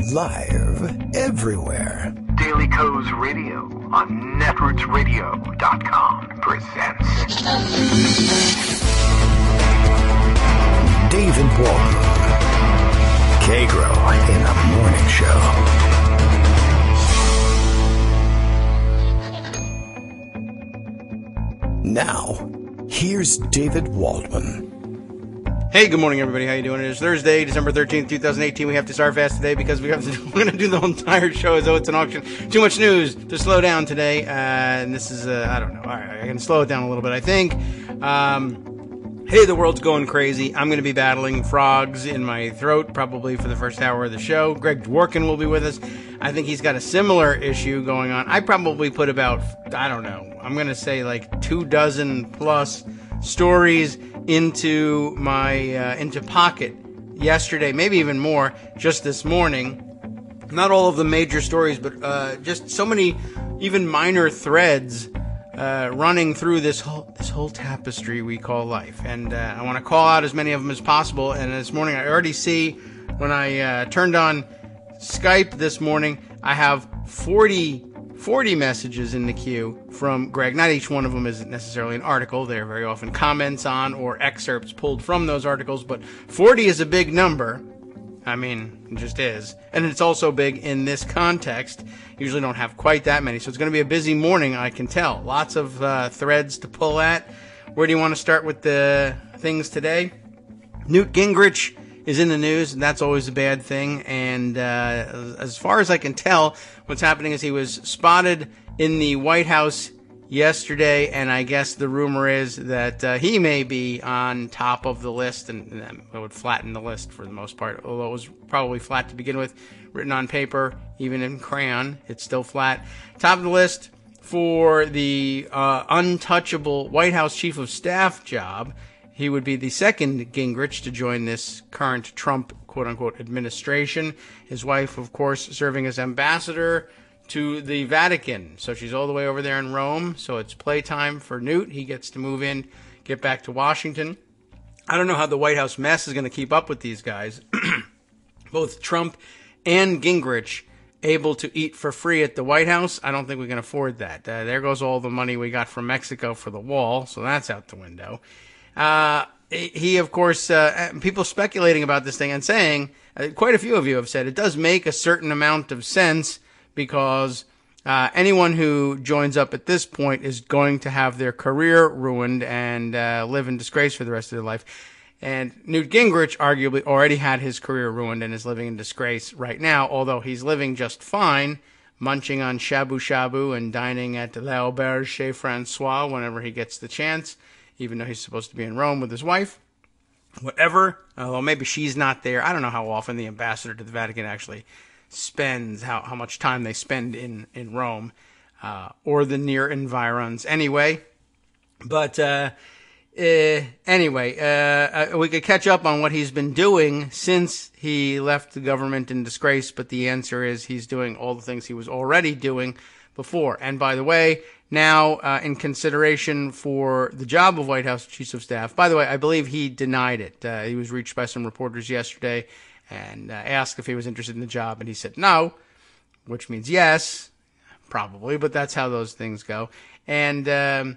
Live everywhere. Daily Co's Radio on netrootsradio.com presents David Waldman. Kagro in the Morning Show. Now, here's David Waldman. Hey, good morning, everybody. How you doing? It is Thursday, December 13th, 2018. We have to start fast today because we're going to do the entire show as though it's an auction. Too much news to slow down today. And this is, I don't know. All right, I can slow it down a little bit, I think. Hey, the world's going crazy. I'm going to be battling frogs in my throat probably for the first hour of the show. Greg Dworkin will be with us. I think he's got a similar issue going on. I probably put about, I don't know, I'm going to say like 24 plus stories into my into Pocket yesterday, maybe even more, just this morning. Not all of the major stories, but just so many even minor threads running through this whole tapestry we call life. And I want to call out as many of them as possible. And this morning, I already see when I turned on Skype this morning, I have 40 messages in the queue from Greg. Not each one of them is necessarily an article. They're very often comments on or excerpts pulled from those articles, but 40 is a big number. I mean, it just is. And it's also big in this context. Usually don't have quite that many, so it's going to be a busy morning, I can tell. Lots of threads to pull at. Where do you want to start with the things today? Newt Gingrich is in the news, and that's always a bad thing. And as far as I can tell, what's happening is he was spotted in the White House yesterday, and I guess the rumor is that he may be on top of the list, and it would flatten the list for the most part, although it was probably flat to begin with, written on paper, even in crayon, it's still flat. Top of the list for the untouchable White House Chief of Staff job. He would be the second Gingrich to join this current Trump, quote-unquote, administration. His wife, of course, serving as ambassador to the Vatican. So she's all the way over there in Rome. So it's playtime for Newt. He gets to move in, get back to Washington. I don't know how the White House mess is going to keep up with these guys. Both Trump and Gingrich able to eat for free at the White House. I don't think we can afford that. There goes all the money we got from Mexico for the wall. So that's out the window. He, of course, people speculating about this thing and saying, quite a few of you have said, it does make a certain amount of sense because anyone who joins up at this point is going to have their career ruined and live in disgrace for the rest of their life. And Newt Gingrich arguably already had his career ruined and is living in disgrace right now, although he's living just fine, munching on shabu-shabu and dining at l'Auberge chez Francois whenever he gets the chance, even though he's supposed to be in Rome with his wife. Whatever, although maybe she's not there. I don't know how often the ambassador to the Vatican actually spends, how much time they spend in Rome, or the near environs anyway. But anyway, we could catch up on what he's been doing since he left the government in disgrace, but the answer is he's doing all the things he was already doing before. And by the way, now in consideration for the job of White House Chief of Staff, by the way, I believe he denied it. He was reached by some reporters yesterday and asked if he was interested in the job, and he said no, which means yes, probably, but that's how those things go. And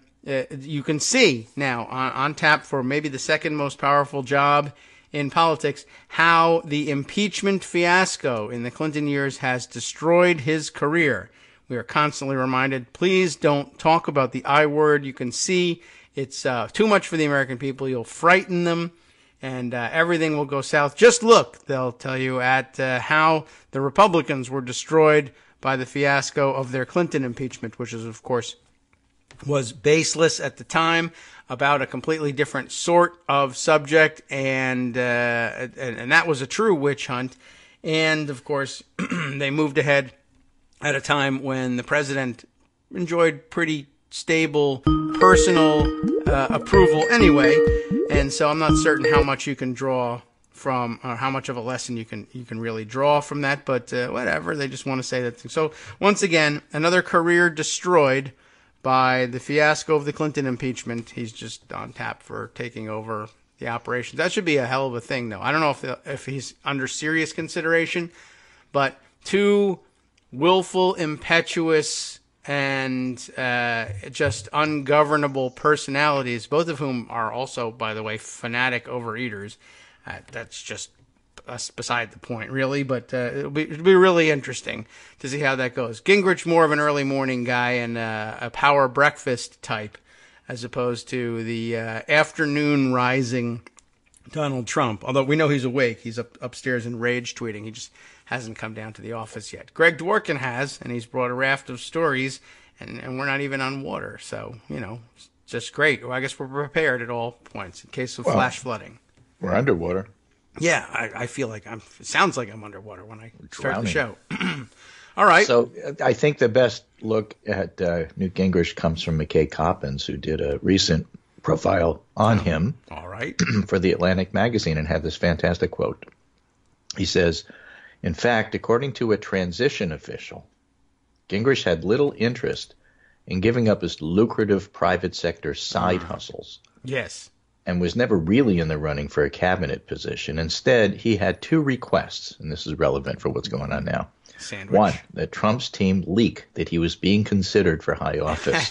you can see now on tap for maybe the second most powerful job in politics how the impeachment fiasco in the Clinton years has destroyed his career. We are constantly reminded, please don't talk about the I word. You can see it's too much for the American people. You'll frighten them, and everything will go south. Just look, they'll tell you, at how the Republicans were destroyed by the fiasco of their Clinton impeachment, which is, of course, was baseless at the time, about a completely different sort of subject, and that was a true witch hunt. And, of course, they moved ahead at a time when the president enjoyed pretty stable personal approval anyway, and so I'm not certain how much you can draw from, or how much of a lesson you can really draw from that, but whatever, they just want to say that. So once again, another career destroyed by the fiasco of the Clinton impeachment. He's just on tap for taking over the operation. That should be a hell of a thing, though. I don't know if he's under serious consideration, but two willful, impetuous, and just ungovernable personalities, both of whom are also, by the way, fanatic overeaters. That's just beside the point, really, but it'll be really interesting to see how that goes. Gingrich, more of an early morning guy and a power breakfast type, as opposed to the afternoon rising Donald Trump. Although we know he's awake. He's upstairs in rage tweeting. He just hasn't come down to the office yet. Greg Dworkin has, and he's brought a raft of stories, and we're not even on water. So, it's just great. Well, I guess we're prepared at all points in case of flash flooding. We're underwater. Yeah, I feel like it sounds like I'm underwater when I start the show. All right. So I think the best look at Newt Gingrich comes from McKay Coppins, who did a recent profile on him all right. for the Atlantic magazine and had this fantastic quote. He says, in fact, according to a transition official, Gingrich had little interest in giving up his lucrative private sector side hustles. Yes. And was never really in the running for a cabinet position. Instead, he had two requests, and this is relevant for what's going on now. Sandwich. One, that Trump's team leak that he was being considered for high office,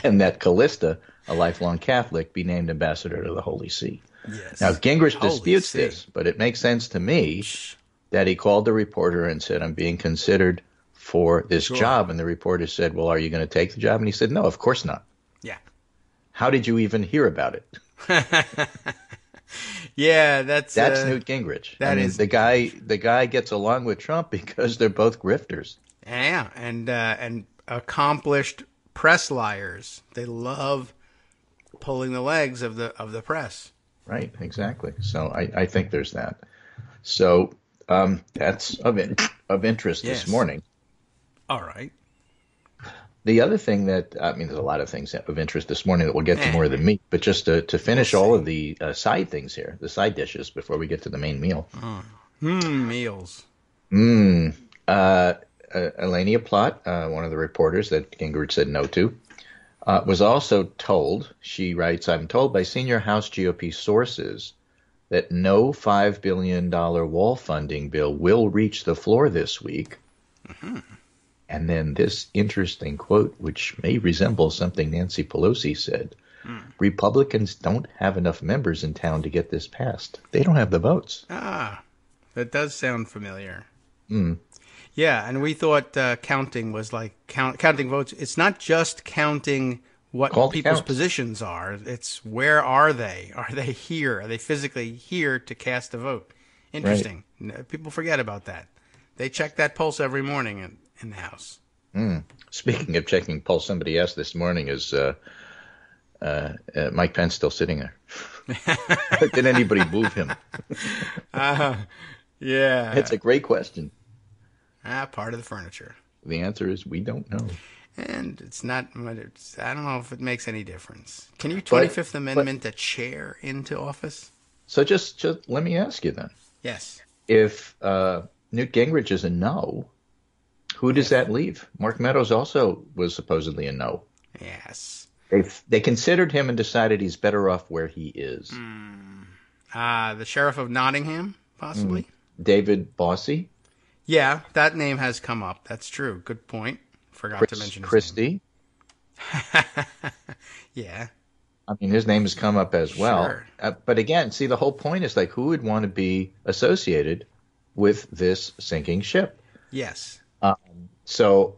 and that Callista, a lifelong Catholic, be named ambassador to the Holy See. Yes. Now, Gingrich Holy disputes See. this, but it makes sense to me that he called the reporter and said, I'm being considered for this job. And the reporter said, well, are you going to take the job? And he said, no, of course not. Yeah. How did you even hear about it? Yeah, that's Newt Gingrich. The guy gets along with Trump because they're both grifters. Yeah, and accomplished press liars. They love pulling the legs of the press. Right, exactly. So I think there's that. So that's of interest this morning. All right. The other thing that, there's a lot of things of interest this morning that we'll get to more of the meat, but just to finish all of the side things here, the side dishes before we get to the main meal. Meals. Elenia Plott, one of the reporters that Gingrich said no to, was also told, she writes, I'm told by senior House GOP sources that no $5 billion wall funding bill will reach the floor this week. Mm-hmm. And then this interesting quote, which may resemble something Nancy Pelosi said. Republicans don't have enough members in town to get this passed. They don't have the votes. Ah, that does sound familiar. Yeah, and we thought counting was like counting votes. It's not just counting what people's positions are. It's where are they? Are they here? Are they physically here to cast a vote? Interesting. Right. People forget about that. They check that pulse every morning in the House. Speaking of checking pulse, somebody asked this morning, is Mike Pence still sitting there? Did anybody move him? Yeah. It's a great question. Part of the furniture. The answer is we don't know. And it's not, I don't know if it makes any difference. Can you 25th Amendment a chair into office? So just let me ask you then. Yes. If Newt Gingrich is a no, who does that leave? Mark Meadows also was supposedly a no. Yes. They considered him and decided he's better off where he is. The sheriff of Nottingham, possibly? David Bossie? Yeah, that name has come up. That's true. Good point. Forgot to mention his Christie? name. Yeah. I mean, his name has come up as well. Sure. But again, see, the whole point is like, who would want to be associated with this sinking ship? Yes. So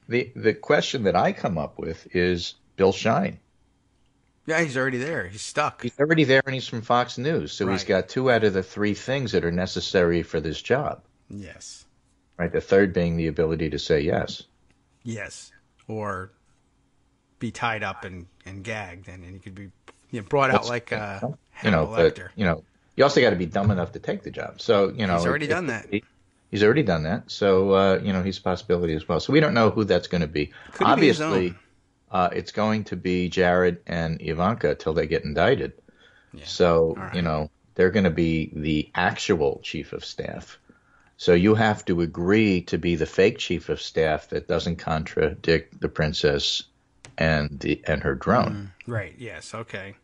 the question that I come up with is Bill Shine. Yeah, he's already there. He's stuck. He's already there, and he's from Fox News. So he's got two out of the three things that are necessary for this job. Yes. Right. The third being the ability to say yes. Yes. Or be tied up and gagged, and he could be brought out like a Lecter. You also got to be dumb enough to take the job. So, he's already done that. He's already done that. So, he's a possibility as well. So we don't know who that's going to be. Could Obviously, it's going to be Jared and Ivanka till they get indicted. Yeah. So, right. They're going to be the actual chief of staff. So you have to agree to be the fake chief of staff that doesn't contradict the princess and her drone. Right. Yes. Okay.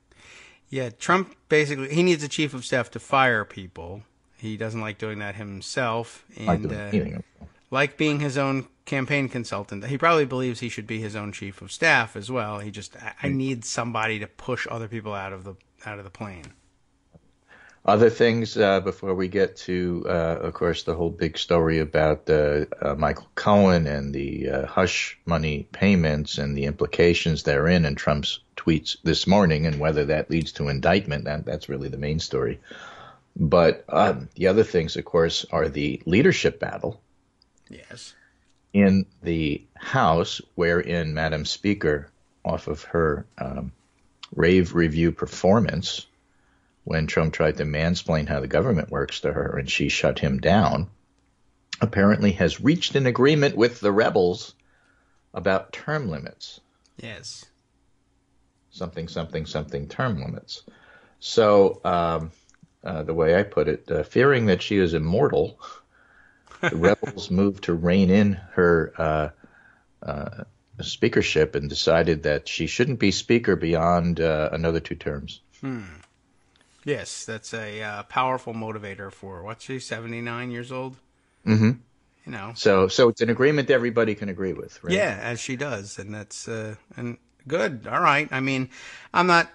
Yeah. Trump basically he needs a chief of staff to fire people. He doesn't like doing that himself, Like and doing anything. like being his own campaign consultant. He probably believes he should be his own chief of staff as well. He just, I need somebody to push other people out of the plane. Other things before we get to, of course, the whole big story about Michael Cohen and the hush money payments and the implications therein, and Trump's tweets this morning, and whether that leads to indictment. That's really the main story. But the other things, of course, are the leadership battle. Yes. In the House, wherein Madam Speaker, off of her rave review performance, when Trump tried to mansplain how the government works to her and she shut him down, apparently has reached an agreement with the rebels about term limits. Yes. Something term limits. So the way I put it, fearing that she is immortal, the rebels moved to rein in her speakership and decided that she shouldn't be speaker beyond another 2 terms. Yes, that's a powerful motivator for, what's she, 79 years old? Mm-hmm. You know. So it's an agreement everybody can agree with, right? Yeah, as she does, and that's and good. All right. I mean, I'm not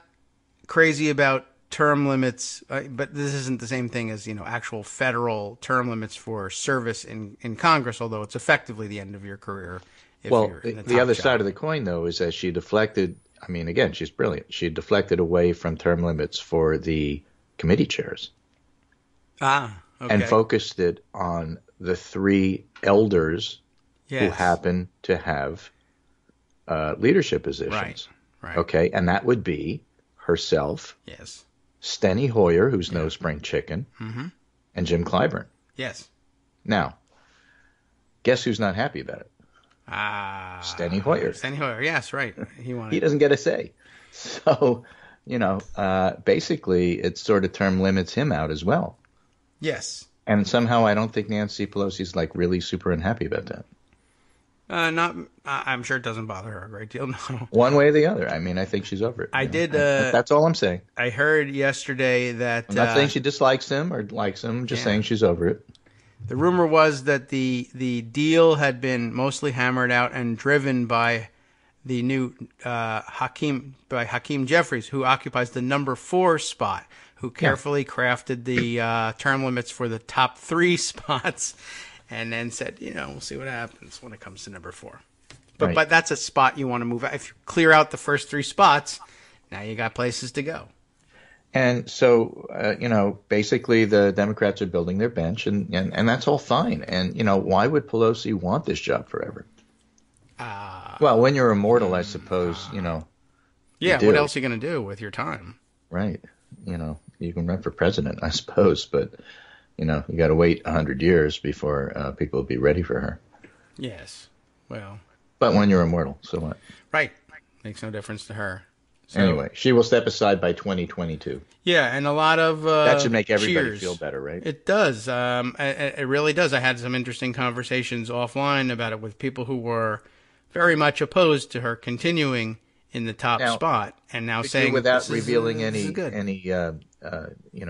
crazy about term limits, but this isn't the same thing as, actual federal term limits for service in Congress, although it's effectively the end of your career. Well, the other side of the coin, though, is that she deflected. I mean, again, she's brilliant. She deflected away from term limits for the committee chairs. Okay. And focused it on the 3 elders who happen to have leadership positions. Right. Okay, and that would be herself, yes, Steny Hoyer, who's no spring chicken, and Jim Clyburn. Yes. Now, guess who's not happy about it? Steny Hoyer. Steny Hoyer, yes, right. He doesn't get a say. So, basically, it sort of term limits him out as well. Yes. And somehow I don't think Nancy Pelosi's really super unhappy about that. I'm sure it doesn't bother her a great deal, no. One way or the other. I mean, I think she's over it. That's all I'm saying. I heard yesterday that... I'm not saying she dislikes him or likes him, I'm just saying she's over it. The rumor was that the deal had been mostly hammered out and driven by the new Hakeem Jeffries, who occupies the number 4 spot, who carefully crafted the term limits for the top 3 spots, and then said, we'll see what happens when it comes to number 4. But that's a spot you want to move out. If you clear out the first 3 spots, now you got places to go. And so, basically the Democrats are building their bench, and that's all fine. And, why would Pelosi want this job forever? Well, when you're immortal, I suppose, Yeah, what else are you going to do with your time? Right. You can run for president, I suppose, but, you got to wait 100 years before people will be ready for her. Yes. Well. But when you're immortal, so what? Right. Makes no difference to her. So, anyway, she will step aside by 2022. Yeah, and a lot of that should make everybody cheers. feel better, right? It does. It really does. I had some interesting conversations offline about it with people who were very much opposed to her continuing in the top spot, and now saying without revealing any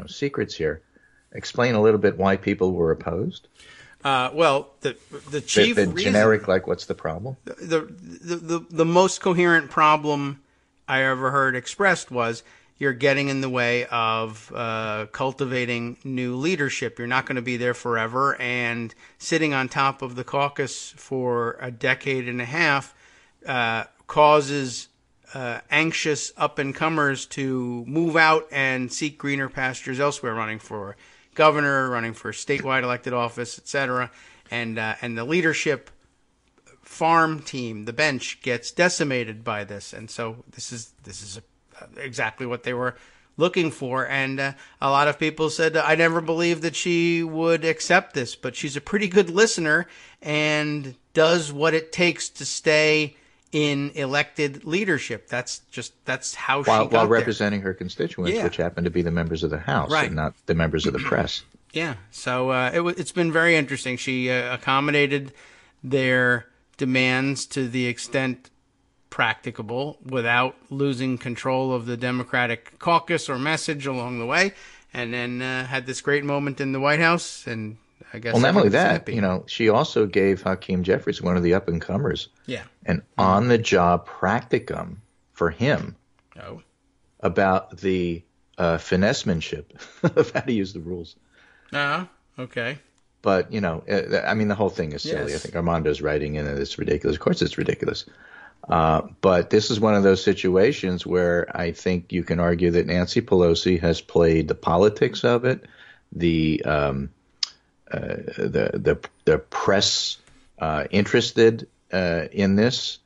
secrets here. Explain a little bit why people were opposed. Well, the chief the reason, generic, what's the problem? The most coherent problem I ever heard expressed was you're getting in the way of cultivating new leadership. You're not going to be there forever, and sitting on top of the caucus for a decade and a half causes anxious up-and-comers to move out and seek greener pastures elsewhere, running for governor, running for statewide elected office, etc. And the leadership farm team, the bench, gets decimated by this, and so this is exactly what they were looking for. And a lot of people said, I never believed that she would accept this, but she's a pretty good listener and does what it takes to stay in elected leadership. That's how she got while there. representing her constituents, which happen to be the members of the House and not the members of the press. Yeah, so it's been very interesting. She accommodated their demands to the extent practicable without losing control of the Democratic caucus or message along the way. and then had this great moment in the White House, and I guess. Well, not only everyone's that, happy. she also gave Hakeem Jeffries, one of the up-and-comers, Yeah. an on-the-job practicum for him Oh. about the finessemanship of how to use the rules. Okay. But, the whole thing is silly. Yes. I think Armando's writing in it. It's ridiculous. Of course it's ridiculous. But this is one of those situations where I think you can argue that Nancy Pelosi has played the politics of it, the press interested in this,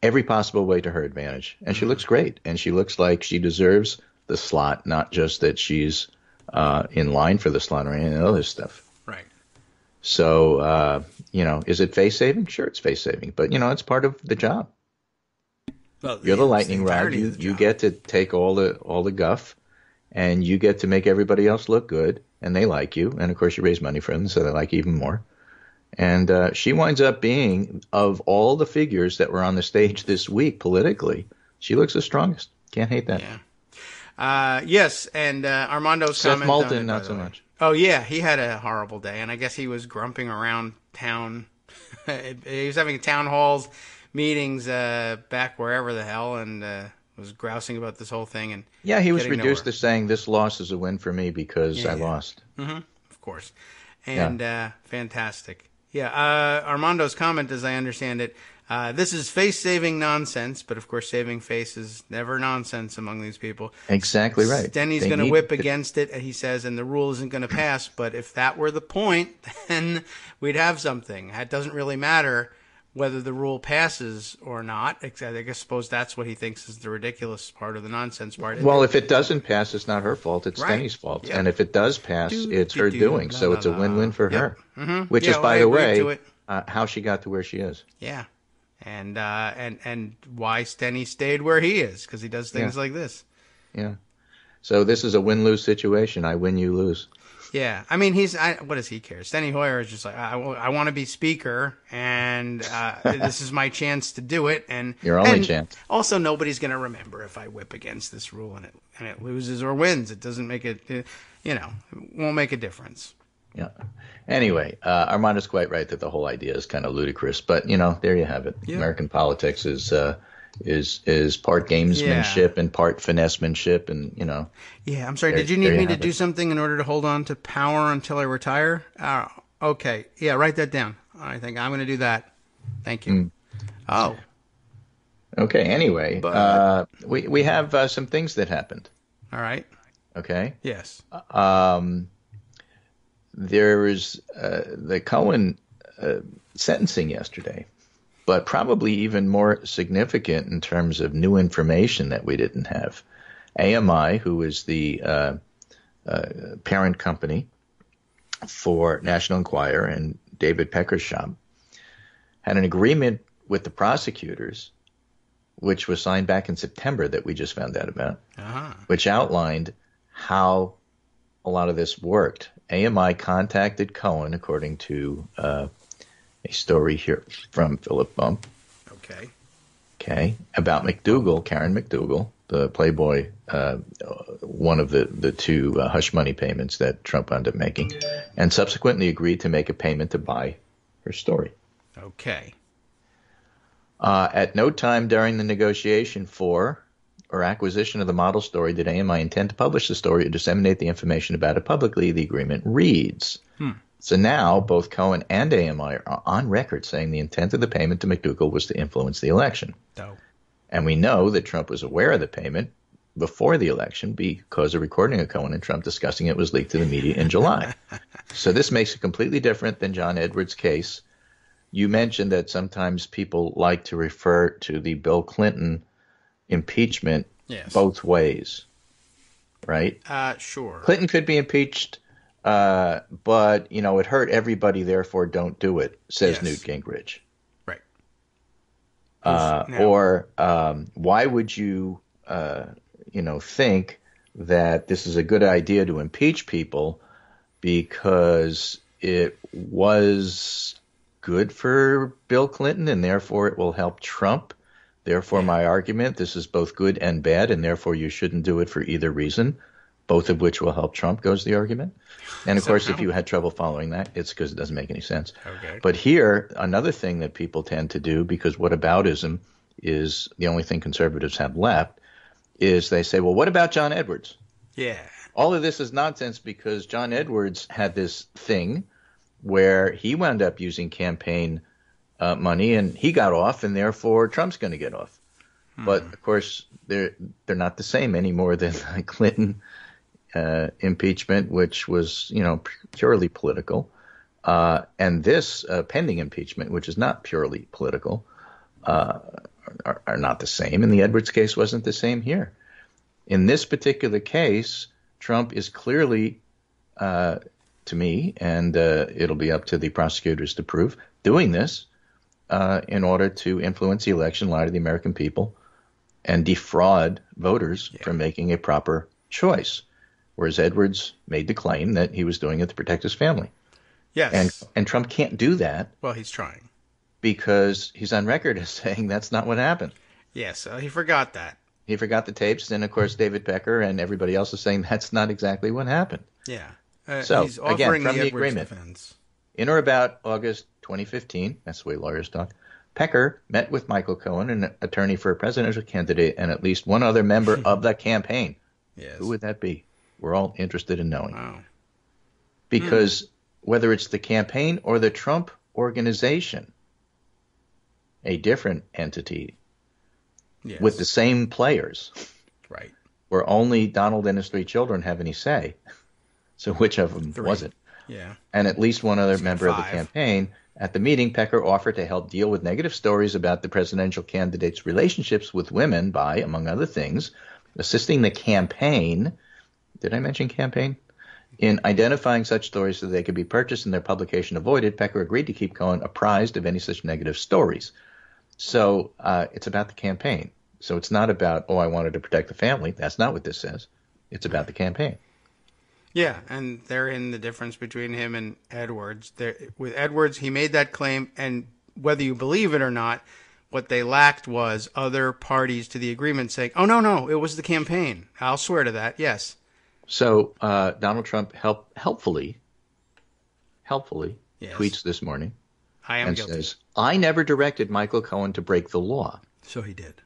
every possible way to her advantage. And she looks great. And she looks like she deserves the slot, not just that she's in line for the slot or any other stuff. Right. So, is it face saving? Sure, it's face saving. But, it's part of the job. Well, You're the lightning rod. You get to take all the guff, and you get to make everybody else look good, and they like you. And, of course, you raise money for them, so they like you even more. And she winds up being, of all the figures that were on the stage this week politically, she looks the strongest. Can't hate that. Yeah. Yes, and Armando's Seth comment Moulton, on it, not by so the way. much. Oh, yeah, he had a horrible day, and I guess he was grumping around town. He was having town halls, meetings back wherever the hell, and was grousing about this whole thing. And yeah, he was getting reduced nowhere. to saying this loss is a win for me because I lost. Mm-hmm, of course. And fantastic. Yeah, Armando's comment, as I understand it, this is face-saving nonsense, but of course saving face is never nonsense among these people. Exactly right. Denny's going to whip against it, he says, and the rule isn't going to pass. But if that were the point, then we'd have something. It doesn't really matter whether the rule passes or not. I suppose that's what he thinks is the ridiculous part or the nonsense part. Well, if it doesn't pass, it's not her fault. It's Denny's fault. Yep. And if it does pass, it's her doing. So it's a win-win for her. Mm-hmm. Which is, I by the agree way, to it. how she got to where she is. Yeah. And why Denny stayed where he is, because he does things like this. Yeah. So this is a win-lose situation. I win, you lose. Yeah, I mean, what does he care? Steny Hoyer is just like, I want to be speaker, and this is my chance to do it. And your only chance. Also, nobody's going to remember if I whip against this rule and it loses or wins. It doesn't make it won't make a difference. Yeah. Anyway, Armando's quite right that the whole idea is kind of ludicrous, but there you have it. Yeah. American politics is part gamesmanship and part finessemanship, and Yeah, I'm sorry. Did you need me to do something in order to hold on to power until I retire? Okay. Yeah, write that down. I think I'm going to do that. Thank you. Oh. Okay. Anyway, we have some things that happened. All right. Okay. Yes. There was the Cohen sentencing yesterday. But probably even more significant in terms of new information that we didn't have. AMI, who is the parent company for National Enquirer and David Pecker's shop, had an agreement with the prosecutors, which was signed back in September that we just found out about, which outlined how a lot of this worked. AMI contacted Cohen, according to a story here from Philip Bump. Okay. About McDougal, Karen McDougal, the Playboy, one of the two hush money payments that Trump wound up making, and subsequently agreed to make a payment to buy her story. Okay. At no time during the negotiation for or acquisition of the model story did AMI intend to publish the story or disseminate the information about it publicly, the agreement reads. So now both Cohen and AMI are on record saying the intent of the payment to McDougal was to influence the election. And we know that Trump was aware of the payment before the election because a recording of Cohen and Trump discussing it was leaked to the media in July. So this makes it completely different than John Edwards' case. You mentioned that sometimes people like to refer to the Bill Clinton impeachment both ways, right? Sure. Clinton could be impeached, but, it hurt everybody, therefore don't do it, says Newt Gingrich. Right. Or why would you, think that this is a good idea to impeach people because it was good for Bill Clinton and therefore it will help Trump? Therefore, my argument, this is both good and bad, and therefore you shouldn't do it for either reason. both of which will help Trump, goes the argument. And, of course, if Somehow. you had trouble following that, it's because it doesn't make any sense. Okay. But here, another thing that people tend to do, because whataboutism is the only thing conservatives have left, is they say, well, what about John Edwards? Yeah. All of this is nonsense because John Edwards had this thing where he wound up using campaign money and he got off, and therefore Trump's going to get off. But, of course, they're not the same any more than the Clinton impeachment, which was, purely political. And this pending impeachment, which is not purely political, are not the same. And the Edwards case wasn't the same here. In this particular case, Trump is clearly, to me, and it'll be up to the prosecutors to prove, doing this in order to influence the election, lie to the American people, and defraud voters from making a proper choice. Whereas Edwards made the claim that he was doing it to protect his family. Yes. And Trump can't do that. Well, he's trying. Because he's on record as saying that's not what happened. Yes, he forgot that. He forgot the tapes, and of course David Becker and everybody else is saying that's not exactly what happened. Yeah. So, he's offering again, from the Edwards agreement, defense. in or about August 2015, that's the way lawyers talk, Pecker met with Michael Cohen, an attorney for a presidential candidate, and at least one other member of the campaign. Yes. Who would that be? We're all interested in knowing. Wow. Because whether it's the campaign or the Trump organization, a different entity Yes. with the same players, Right. where only Donald and his three children have any say. So which of them was it? Yeah. And at least one other member of the five. campaign. At the meeting, Pecker offered to help deal with negative stories about the presidential candidate's relationships with women by, among other things, assisting the campaign. Did I mention campaign? In identifying such stories so they could be purchased and their publication avoided. Pecker agreed to keep Cohen apprised of any such negative stories. So it's about the campaign. So it's not about, I wanted to protect the family. That's not what this says. It's about the campaign. Yeah, and therein the difference between him and Edwards. With Edwards, he made that claim, and whether you believe it or not, what they lacked was other parties to the agreement saying, oh, no, it was the campaign. I'll swear to that, yes. So Donald Trump helpfully Yes. tweets this morning I am and guilty. says, I never directed Michael Cohen to break the law. So he did.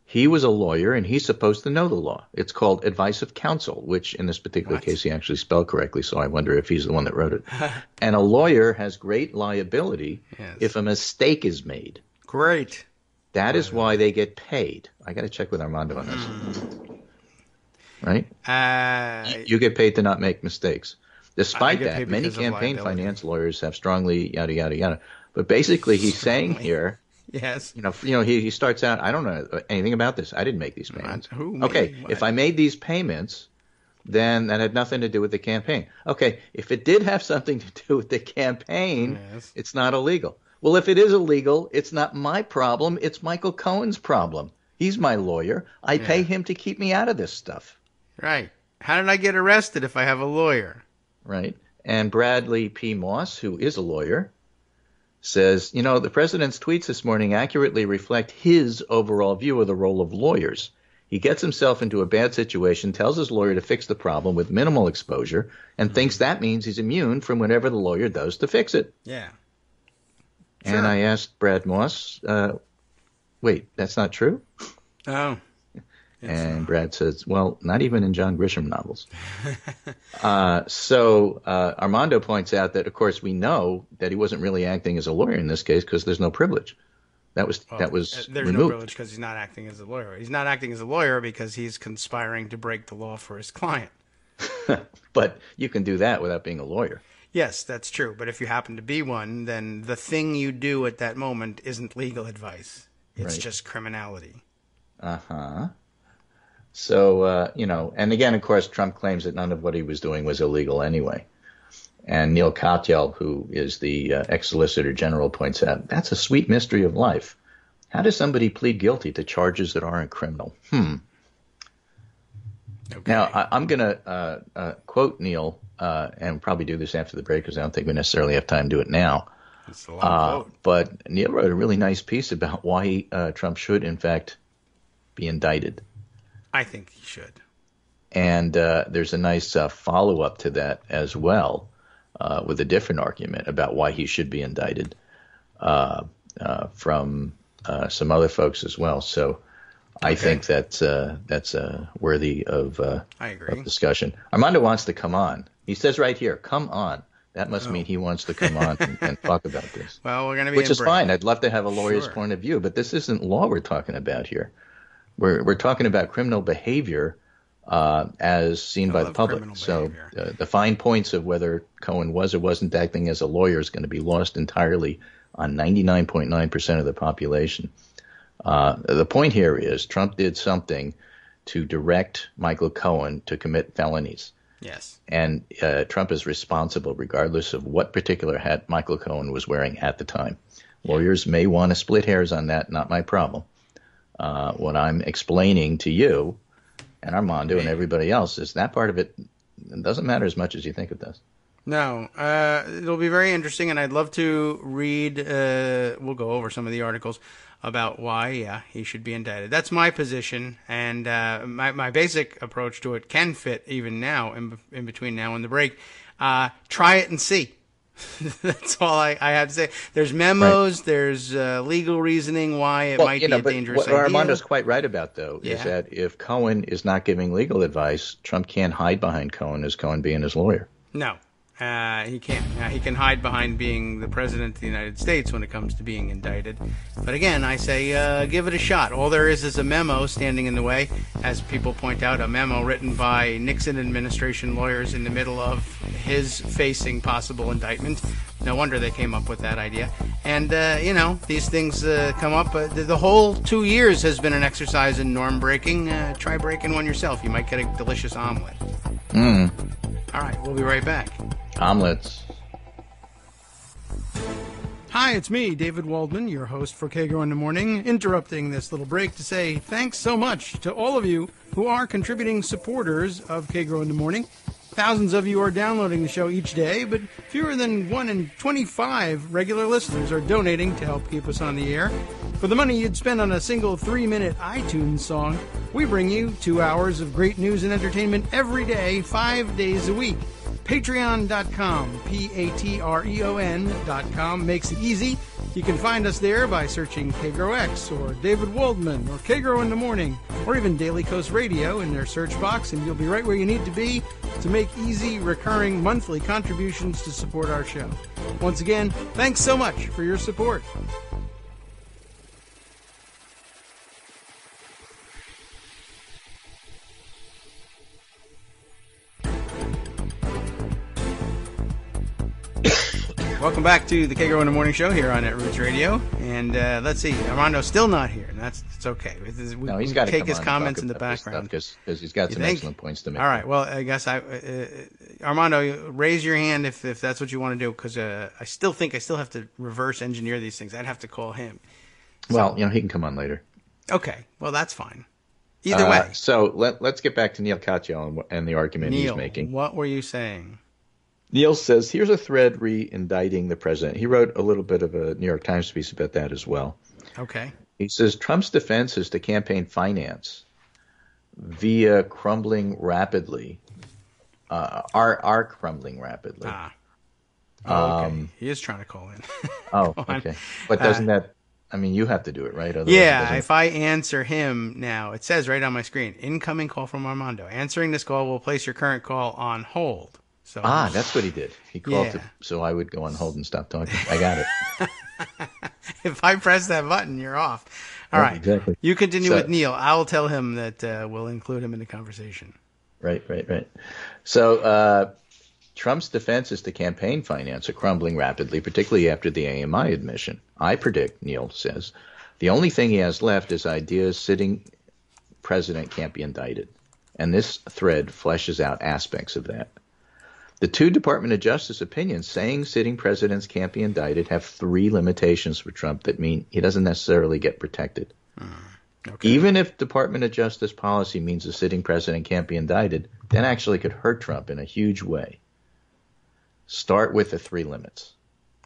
He was a lawyer, and he's supposed to know the law. It's called advice of counsel, which in this particular case he actually spelled correctly, so I wonder if he's the one that wrote it. And a lawyer has great liability if a mistake is made. Great. That is why they get paid. I got to check with Armando on this. Right? You get paid to not make mistakes. Despite get that, paid many because of campaign liability. finance lawyers have strongly yada, yada, yada. But basically he's saying here, Yes. he starts out, I don't know anything about this. I didn't make these payments. Who made Okay, what? if I made these payments, then that had nothing to do with the campaign. Okay, if it did have something to do with the campaign, Yes. it's not illegal. Well, if it is illegal, it's not my problem. It's Michael Cohen's problem. He's my lawyer. I pay him to keep me out of this stuff. Right. How did I get arrested if I have a lawyer? Right? And Bradley P. Moss, who is a lawyer, says, the president's tweets this morning accurately reflect his overall view of the role of lawyers. He gets himself into a bad situation, tells his lawyer to fix the problem with minimal exposure, and thinks that means he's immune from whatever the lawyer does to fix it. Yeah. And I asked Brad Moss, wait, that's not true? Oh. And Brad says, well, not even in John Grisham novels. So Armando points out that, of course, we know that he wasn't really acting as a lawyer in this case because there's no privilege. That was There's removed. no privilege because he's not acting as a lawyer. He's not acting as a lawyer because he's conspiring to break the law for his client. But you can do that without being a lawyer. Yes, that's true. But if you happen to be one, then the thing you do at that moment isn't legal advice. It's just criminality. Uh-huh. So, and again, of course, Trump claims that none of what he was doing was illegal anyway. And Neil Katyal, who is the ex-Solicitor General, points out, that's a sweet mystery of life. How does somebody plead guilty to charges that aren't criminal? Okay. Now, I'm going to quote Neil, and probably do this after the break because I don't think we necessarily have time to do it now. It's a long quote. But Neil wrote a really nice piece about why Trump should, in fact, be indicted. I think he should. And there's a nice follow-up to that as well, with a different argument about why he should be indicted from some other folks as well. So I think that's worthy of I agree. of discussion. Armando wants to come on. He says right here, come on. That must mean he wants to come on and talk about this. Well, we're going to be Which is break. fine. I'd love to have a lawyer's point of view, but this isn't law we're talking about here. We're talking about criminal behavior as seen by the public. So the fine points of whether Cohen was or wasn't acting as a lawyer is going to be lost entirely on 99.9% of the population. The point here is Trump did something to direct Michael Cohen to commit felonies. Yes. And Trump is responsible regardless of what particular hat Michael Cohen was wearing at the time. Lawyers may want to split hairs on that, not my problem. What I'm explaining to you and Armando and everybody else is that part of it doesn't matter as much as you think it does. No, it'll be very interesting, and I'd love to read, we'll go over some of the articles about why, he should be indicted. That's my position, and my basic approach to it can fit even now, in between now and the break. Try it and see. That's all I have to say. There's memos, there's legal reasoning why it might be a dangerous idea. What Armando's quite right about, though, is that if Cohen is not giving legal advice, Trump can't hide behind Cohen as Cohen being his lawyer. No. He can't. He can hide behind being the president of the United States when it comes to being indicted. But again, I say give it a shot. All there is a memo standing in the way. As people point out, a memo written by Nixon administration lawyers in the middle of his facing possible indictment. No wonder they came up with that idea. And, these things come up. The whole 2 years has been an exercise in norm breaking. Try breaking one yourself. You might get a delicious omelet. All right, we'll be right back. Omelets. Hi, it's me, David Waldman, your host for Kagro in the Morning, interrupting this little break to say thanks so much to all of you who are contributing supporters of Kagro in the Morning. Thousands of you are downloading the show each day, but fewer than 1 in 25 regular listeners are donating to help keep us on the air. For the money you'd spend on a single 3-minute iTunes song, we bring you 2 hours of great news and entertainment every day, 5 days a week. Patreon.com, Patreon.com makes it easy. You can find us there by searching Kagro X or David Waldman or Kagro in the Morning or even Daily Coast Radio in their search box, and you'll be right where you need to be to make easy, recurring monthly contributions to support our show. Once again, thanks so much for your support. Welcome back to the Kagro in the Morning Show here on Netroots Radio. And let's see, Armando's still not here, and it's okay. No, he's got to take his comments in the background because he's got some excellent points to make. All right, well, I guess Armando, raise your hand if that's what you want to do, because I still think I have to reverse engineer these things. I'd have to call him. Well, he can come on later. Okay, well, that's fine. Either way. So let's get back to Neil Katyal and the argument he's making. What were you saying? Neil says, here's a thread re-indicting the president. He wrote a little bit of a New York Times piece about that as well. Okay. He says, Trump's defense is to campaign finance via crumbling rapidly, are crumbling rapidly. Okay. He is trying to call in. Okay. But doesn't that, you have to do it, right? Otherwise if I answer him now, it says right on my screen, incoming call from Armando. Answering this call will place your current call on hold. So, that's what he did. He called so I would go on hold and stop talking. I got it. If I press that button, you're off. All right. Exactly. You continue with Neil. I'll tell him that we'll include him in the conversation. Right. So Trump's defense is to campaign finance are crumbling rapidly, particularly after the AMI admission. I predict, Neil says, the only thing he has left is ideas sitting president can't be indicted. And this thread fleshes out aspects of that. The two Department of Justice opinions saying sitting presidents can't be indicted have 3 limitations for Trump that mean he doesn't necessarily get protected. Okay. Even if Department of Justice policy means a sitting president can't be indicted, that actually could hurt Trump in a huge way. Start with the 3 limits.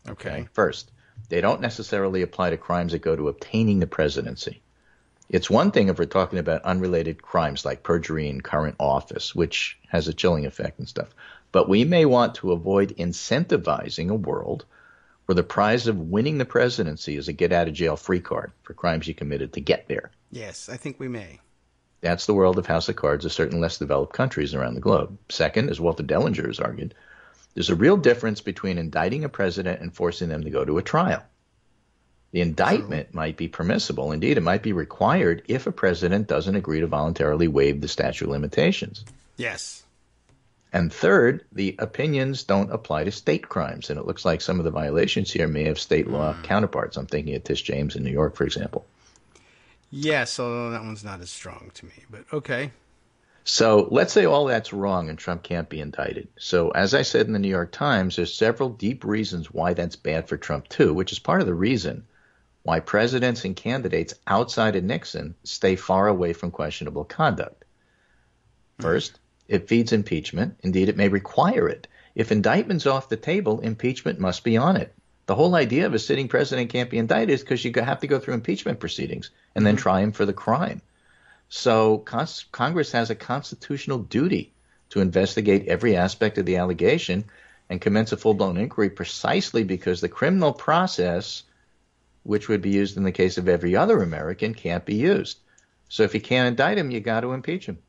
Okay. First, they don't necessarily apply to crimes that go to obtaining the presidency. It's one thing if we're talking about unrelated crimes like perjury in current office, which has a chilling effect and stuff. But we may want to avoid incentivizing a world where the prize of winning the presidency is a get-out-of-jail-free card for crimes you committed to get there. Yes, I think we may. That's the world of House of Cards of certain less developed countries around the globe. Second, as Walter Dellinger has argued, there's a real difference between indicting a president and forcing them to go to a trial. The indictment might be permissible. Indeed, it might be required if a president doesn't agree to voluntarily waive the statute of limitations. Yes. And third, the opinions don't apply to state crimes. And it looks like some of the violations here may have state law counterparts. I'm thinking of Tish James in New York, for example. Yes, although that one's not as strong to me, but okay. So let's say all that's wrong and Trump can't be indicted. So as I said in the New York Times, there's several deep reasons why that's bad for Trump too, which is part of the reason why presidents and candidates outside of Nixon stay far away from questionable conduct. First, it feeds impeachment. Indeed, it may require it. If indictment's off the table, impeachment must be on it. The whole idea of a sitting president can't be indicted is because you have to go through impeachment proceedings and then try him for the crime. So Congress has a constitutional duty to investigate every aspect of the allegation and commence a full-blown inquiry precisely because the criminal process, which would be used in the case of every other American, can't be used. So if you can't indict him, you got to impeach him.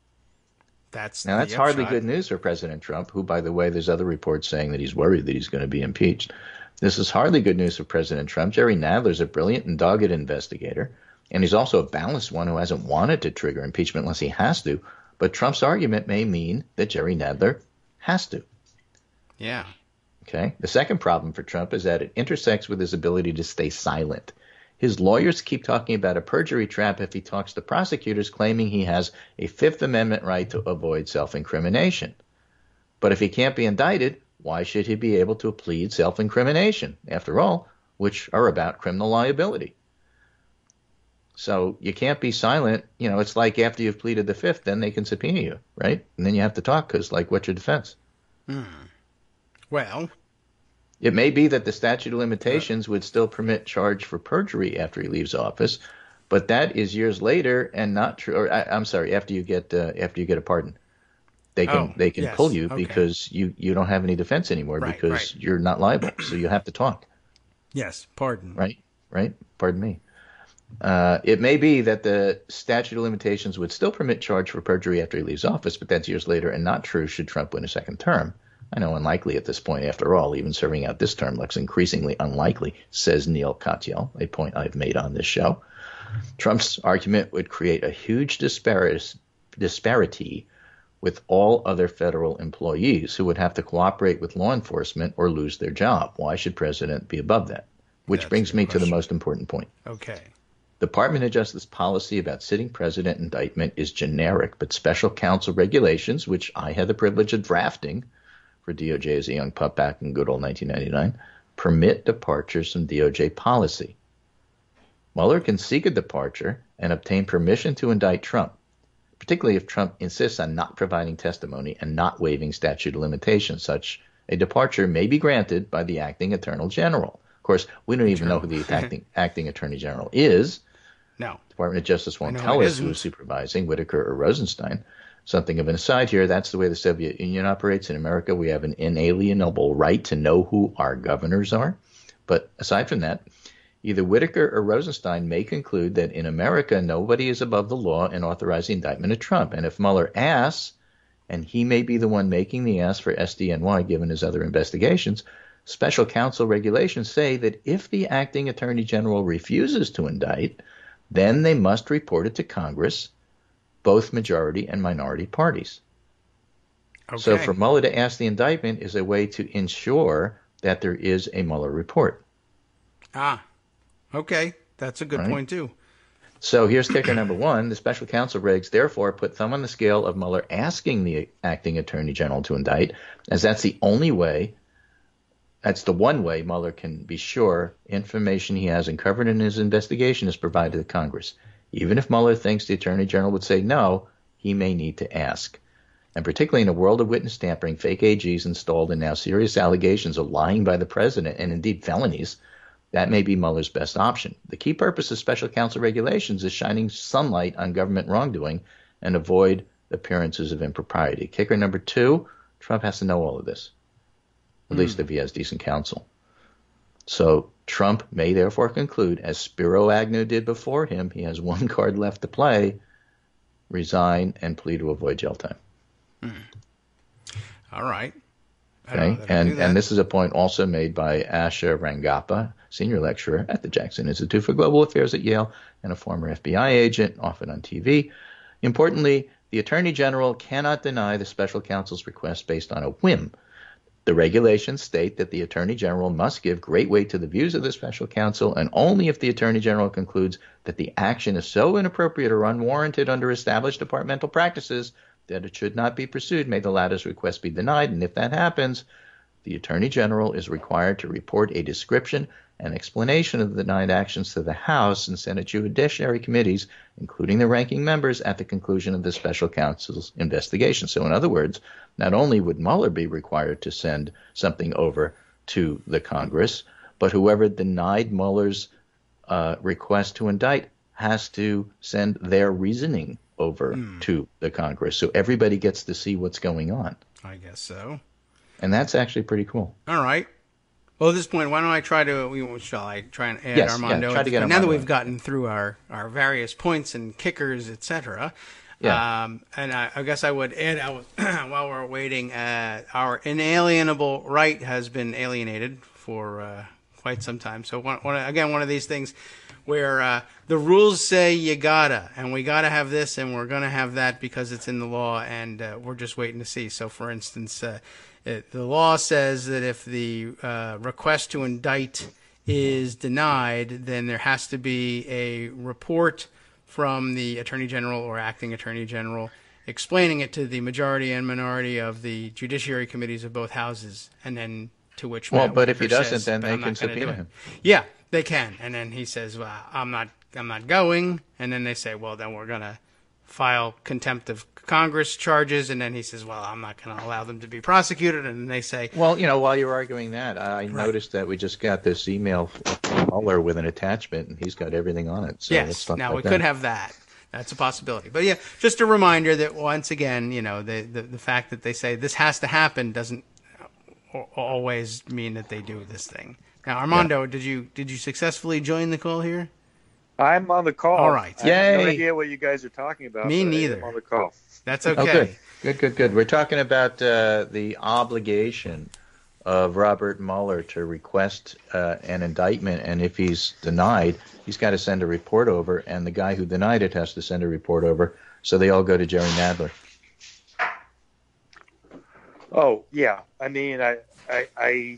That's hardly good news for President Trump, who, by the way, there's other reports saying that he's worried that he's going to be impeached. This is hardly good news for President Trump. Jerry Nadler's a brilliant and dogged investigator, and he's also a balanced one who hasn't wanted to trigger impeachment unless he has to. But Trump's argument may mean that Jerry Nadler has to. Yeah. Okay. The second problem for Trump is that it intersects with his ability to stay silent. His lawyers keep talking about a perjury trap if he talks to prosecutors, claiming he has a Fifth Amendment right to avoid self-incrimination. But if he can't be indicted, why should he be able to plead self-incrimination, after all, which are about criminal liability? So you can't be silent. You know, it's like after you've pleaded the Fifth, then they can subpoena you, right? And then you have to talk because, like, what's your defense? Well, it may be that the statute of limitations would still permit charge for perjury after he leaves office, but that is years later and not true. Or I'm sorry, after you get a pardon, they can yes, pull you okay. because you don't have any defense anymore because you're not liable, so you have to talk. Yes, pardon. Right. Pardon me. It may be that the statute of limitations would still permit charge for perjury after he leaves office, but that's years later and not true should Trump win a second term. I know unlikely at this point. After all, even serving out this term looks increasingly unlikely, says Neil Katyal, a point I've made on this show. Trump's argument would create a huge disparity with all other federal employees who would have to cooperate with law enforcement or lose their job. Why should president be above that? Which brings me to the most important point. Okay. Department of Justice policy about sitting president indictment is generic, but special counsel regulations, which I had the privilege of drafting for DOJ as a young pup back in good old 1999, permit departures from DOJ policy. Mueller can seek a departure and obtain permission to indict Trump, particularly if Trump insists on not providing testimony and not waiving statute of limitations. Such a departure may be granted by the acting attorney general. Of course, we don't even know who the acting attorney general is. No. Department of Justice won't tell us who's supervising, Whitaker or Rosenstein. Something of an aside here, that's the way the Soviet Union operates. In America, we have an inalienable right to know who our governors are. But aside from that, either Whitaker or Rosenstein may conclude that in America, nobody is above the law in authorizing indictment of Trump. And if Mueller asks, and he may be the one making the ask for SDNY given his other investigations, special counsel regulations say that if the acting attorney general refuses to indict, then they must report it to Congress, both majority and minority parties. Okay. So for Mueller to ask the indictment is a way to ensure that there is a Mueller report. Okay. That's a good point, too. So here's kicker number one. The special counsel regs therefore put thumb on the scale of Mueller asking the acting attorney general to indict, as that's the only way, that's the one way Mueller can be sure information he has uncovered in his investigation is provided to Congress. Even if Mueller thinks the attorney general would say no, he may need to ask. And particularly in a world of witness tampering, fake AGs installed, and now serious allegations of lying by the president, and indeed felonies, That may be Mueller's best option. The key purpose of special counsel regulations is shining sunlight on government wrongdoing and avoid appearances of impropriety. Kicker number 2, Trump has to know all of this, at least if he has decent counsel. So Trump may therefore conclude, as Spiro Agnew did before him, he has one card left to play, resign and plead to avoid jail time. All right. Okay, and this is a point also made by Asha Rangappa, senior lecturer at the Jackson Institute for Global Affairs at Yale and a former FBI agent, often on TV. Importantly, the Attorney General cannot deny the special counsel's request based on a whim. The regulations state that the Attorney General must give great weight to the views of the special counsel, and only if the Attorney General concludes that the action is so inappropriate or unwarranted under established departmental practices that it should not be pursued may the latter's request be denied. And if that happens, the Attorney General is required to report a description and explanation of the denied actions to the House and Senate Judiciary Committees, including the ranking members, at the conclusion of the special counsel's investigation. So in other words, not only would Mueller be required to send something over to the Congress, but whoever denied Mueller's request to indict has to send their reasoning over to the Congress. So everybody gets to see what's going on. I guess so. And that's actually pretty cool. All right. Well, at this point, why don't I try to, shall I try and add Armando? Yeah, try to get now Armando that we've in. gotten through our various points and kickers, etc. Yeah. And I guess I would add, while we're waiting, our inalienable right has been alienated for quite some time. So, one of these things where the rules say you gotta, and we gotta have this, and we're gonna have that because it's in the law, and we're just waiting to see. So, for instance, the law says that if the request to indict is denied, then there has to be a report from the Attorney General or acting Attorney General explaining it to the majority and minority of the Judiciary Committees of both houses, and then to which Well, Matt but if he Whitaker doesn't, says, then "But they I'm can not gonna do subpoena it." him. Yeah, they can, and then he says, "Well, I'm not going," and then they say, "Well, then we're gonna file contempt of Congress charges," and then he says, "Well, I'm not going to allow them to be prosecuted," and then they say, Well, while you're arguing that, I noticed that we just got this email from Mueller with an attachment, and he's got everything on it. So let's yes, talk now about we that. could have that. That's a possibility. But yeah, just a reminder that once again, the fact that they say this has to happen doesn't always mean that they do this thing. Now, Armando, did you successfully join the call here? I'm on the call. All right. I have no Yay. idea what you guys are talking about. Me but I am neither. on the call. That's Oh, okay. good. We're talking about the obligation of Robert Mueller to request an indictment, and if he's denied, he's got to send a report over, and the guy who denied it has to send a report over, so they all go to Jerry Nadler. Oh, yeah. I mean, I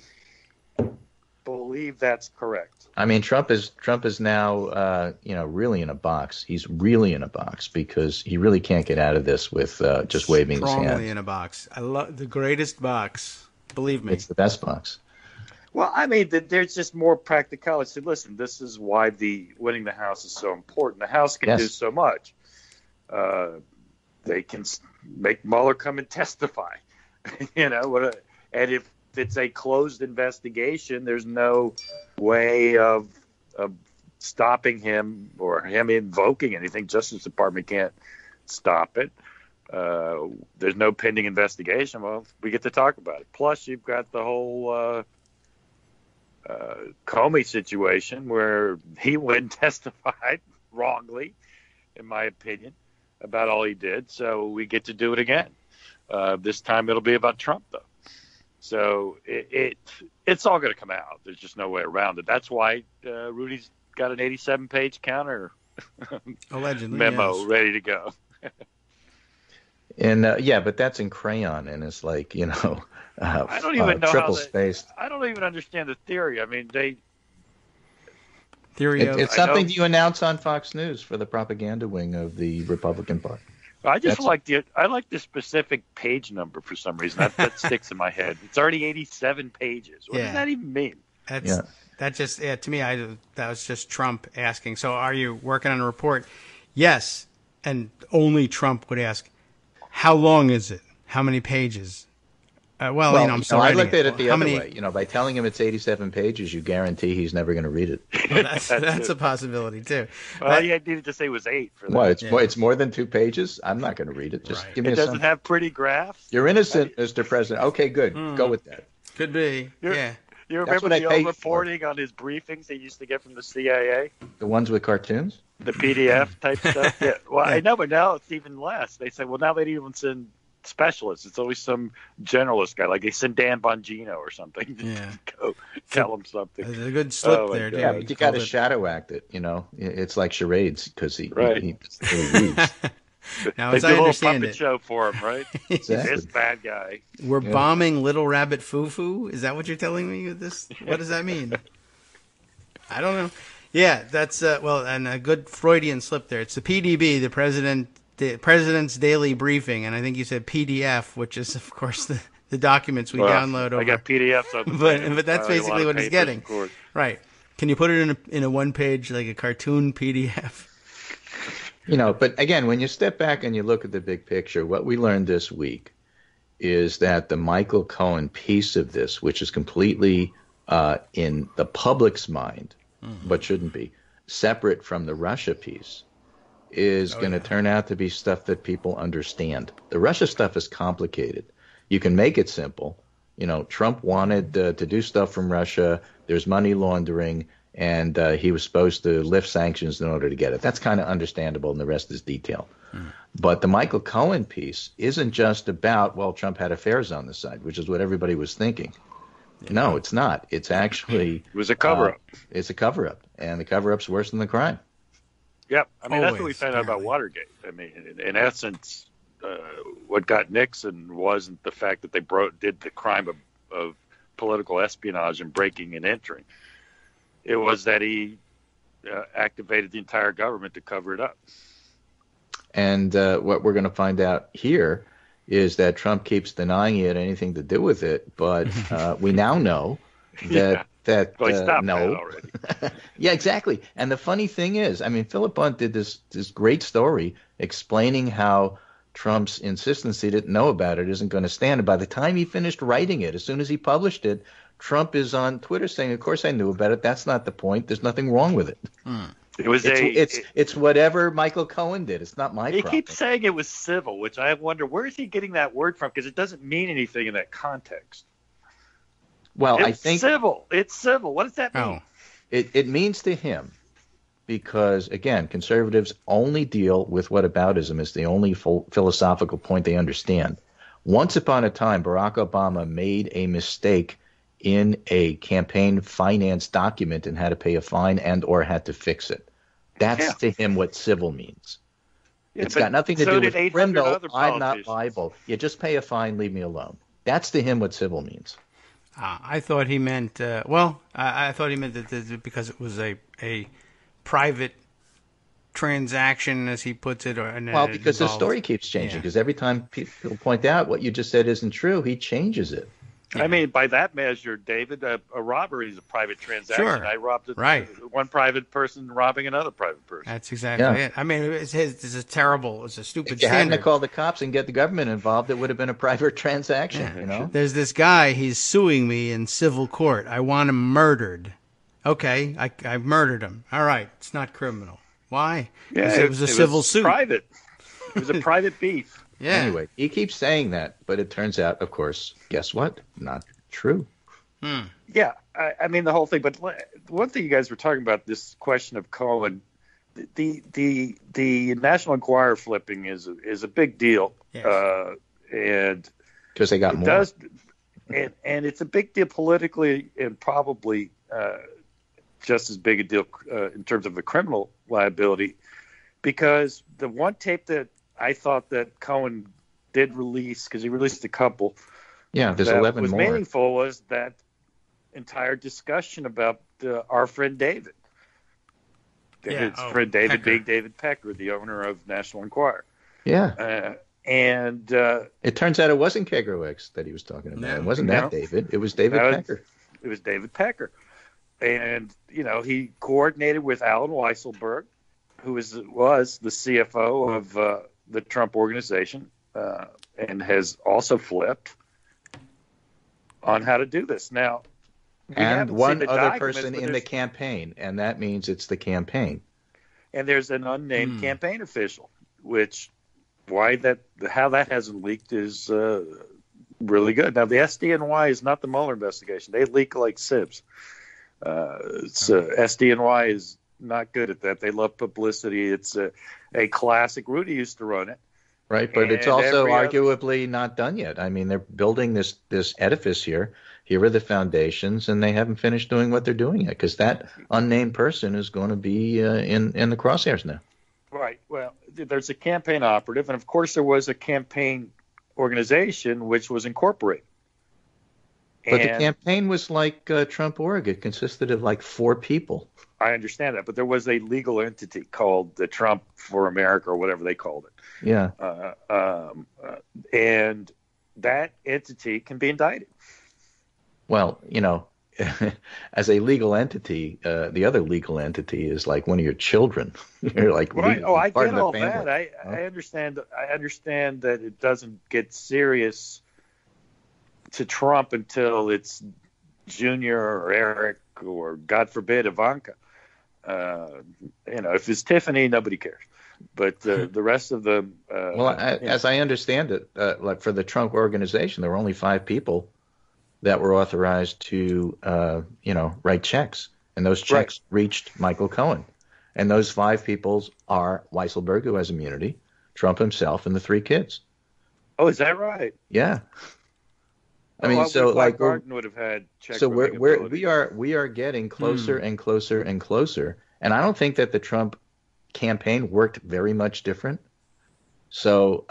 believe that's correct. I mean, Trump is now, really in a box. He's really in a box because he really can't get out of this with just waving his Strongly hand. in a box. I love the greatest box. Believe me. It's the best box. Well, I mean, there's just more practicality. So listen, this is why winning the House is so important. The House can do so much. They can make Mueller come and testify. And if it's a closed investigation, there's no way of stopping him or him invoking anything. Justice Department can't stop it. There's no pending investigation. Well, we get to talk about it. Plus, you've got the whole Comey situation where he went and testified wrongly, in my opinion, about all he did. So we get to do it again. This time it'll be about Trump, though. So it's all going to come out. There's just no way around it. That's why Rudy's got an 87-page counter Allegedly, memo yes. ready to go. And but that's in crayon, and it's like I don't even know triple how spaced. I don't even understand the theory. I mean, Theory of It's something you announce on Fox News for the propaganda wing of the Republican Party. I like the specific page number for some reason. That sticks in my head. It's already 87 pages. What does that even mean? That just to me, that was just Trump asking. So, are you working on a report? Yes, and only Trump would ask, "How long is it? How many pages? Well, I'm still I writing looked at it Well, the how other many- way. By telling him it's 87 pages, you guarantee he's never going to read it. Well, that's a possibility too. Well, you needed to say it was 8 for that. What? Yeah. It's more than 2 pages. I'm not going to read it. Just Right. give me It a doesn't sum. have pretty graphs. You're innocent, Mr. President. Okay, good. Go with that. Could be. Yeah. You That's remember what I the paid old reporting on his briefings he used to get from the CIA? The ones with cartoons. The PDF type stuff? Yeah. Well, Yeah. I know, but now it's even less. They say, well, now they don't even send specialists. It's always some generalist guy. Like they send Dan Bongino or something to Yeah. go tell him something. There's a good slip Oh, my there, God. too. Yeah, He but you got to called it- shadow act it. It's like charades because he Right. he reads. Now, They as do I a little understand puppet it, show for him, right? Exactly. This bad guy. we're Yeah. bombing Little Rabbit Foo-Foo? Is that what you're telling me? With this? What does that mean? I don't know. Yeah, that's and a good Freudian slip there. It's the PDB, the President's Daily Briefing, and I think you said PDF, which is of course the documents we download over. I got PDFs of it. But that's basically what he's getting. Right. Can you put it in a one page, like a cartoon PDF? But again, when you step back and you look at the big picture, what we learned this week is that the Michael Cohen piece of this, which is completely in the public's mind, but shouldn't be, separate from the Russia piece, is going to turn out to be stuff that people understand. The Russia stuff is complicated. You can make it simple. Trump wanted to do stuff from Russia. There's money laundering, and he was supposed to lift sanctions in order to get it. That's kind of understandable, and the rest is detail. But the Michael Cohen piece isn't just about, well, Trump had affairs on the side, which is what everybody was thinking. No, it's not. It's actually It was a cover-up. It's a cover-up, and the cover-up's worse than the crime. Yep. I mean, that's what we Always, found out about apparently. Watergate. I mean, in essence, what got Nixon wasn't the fact that they did the crime of political espionage and breaking and entering. It was that he activated the entire government to cover it up. And what we're going to find out here is that Trump keeps denying he had anything to do with it, but we now know that Well, he stopped no. that already. Yeah, exactly. And the funny thing is, I mean, Philip Bunt did this great story explaining how Trump's insistence he didn't know about it isn't going to stand. And by the time he finished writing it, as soon as he published it, Trump is on Twitter saying, "Of course I knew about it. That's not the point. There's nothing wrong with it. It was It's whatever Michael Cohen did. It's not my He problem." keeps saying it was civil, which I wonder where is he getting that word from? Because it doesn't mean anything in that context. Well, I It's think civil. It's civil. What does that mean? Oh, it means to him because, again, conservatives only deal with whataboutism as the only philosophical point they understand. Once upon a time, Barack Obama made a mistake in a campaign finance document and had to pay a fine and or had to fix it. That's to him what civil means. Yeah, It's but got nothing to so do did with 800 criminal. other I'm not politicians. liable. You just pay a fine, leave me alone. That's to him what civil means. I thought he meant. I thought he meant that because it was a private transaction, as he puts it. Well, because the story keeps changing. Because every time people point out what you just said isn't true, he changes it. I mean, by that measure, David, a robbery is a private transaction. Sure. I robbed one private person robbing another private person. That's exactly it. I mean, it's a stupid If you hadn't standard. called the cops and get the government involved, it would have been a private transaction. You know. There's this guy. He's suing me in civil court. I want him murdered. Okay, I've murdered him. All right, it's not criminal. Why? Yeah, It was a civil suit. Private. It was a private beef. Yeah. Anyway, he keeps saying that, but it turns out, of course, guess what? Not true. Yeah, I mean the whole thing. But one thing you guys were talking about, this question of Cohen, the National Enquirer flipping is a big deal, Yes. and Because they got it more. does, and it's a big deal politically, and probably just as big a deal in terms of the criminal liability, because the one tape that I thought that Cohen did release, because he released a couple, Yeah, there's that 11 was more. meaningful was that entire discussion about our friend David. Yeah, His friend David Pecker. being David Pecker, the owner of National Enquirer. Yeah. And It turns out it wasn't Kagro X that he was talking about. No. It wasn't No. that David. It was David No, Pecker. it was David Pecker. And, he coordinated with Alan Weisselberg, who was the CFO of the Trump organization, and has also flipped. on how to do this. Now, we And haven't seen one the other documents, person but in the there's- campaign, and that means it's the campaign. and there's an unnamed campaign official, which how that hasn't leaked is really good. Now, the SDNY is not the Mueller investigation; they leak like sieves. SDNY is not good at that. They love publicity. It's a classic. Rudy used to run it. Right, but it's And also every other- arguably not done yet. I mean, they're building this edifice here. Here are the foundations, and they haven't finished doing what they're doing yet, because that unnamed person is going to be in the crosshairs now. Right. Well, there's a campaign operative, and of course there was a campaign organization which was incorporated. But the And campaign was like Trump Org. It consisted of like 4 people. I understand that, but there was a legal entity called the Trump for America or whatever they called it. Yeah. And that entity can be indicted. Well, as a legal entity, the other legal entity is like one of your children. You're like, Right. Oh, I part get of the all family. that. I understand. I understand that it doesn't get serious to Trump until it's Junior or Eric or, God forbid, Ivanka. If it's Tiffany, nobody cares. But the rest of them. As I understand it, like for the Trump organization, there were only 5 people that were authorized to, write checks, and those checks reached Michael Cohen, and those 5 people are Weisselberg, who has immunity, Trump himself, and the 3 kids. Oh, is that right? Yeah. I mean, so like Garden would have had checks. so we are getting closer and closer and closer, and I don't think that the Trump campaign worked very much different. So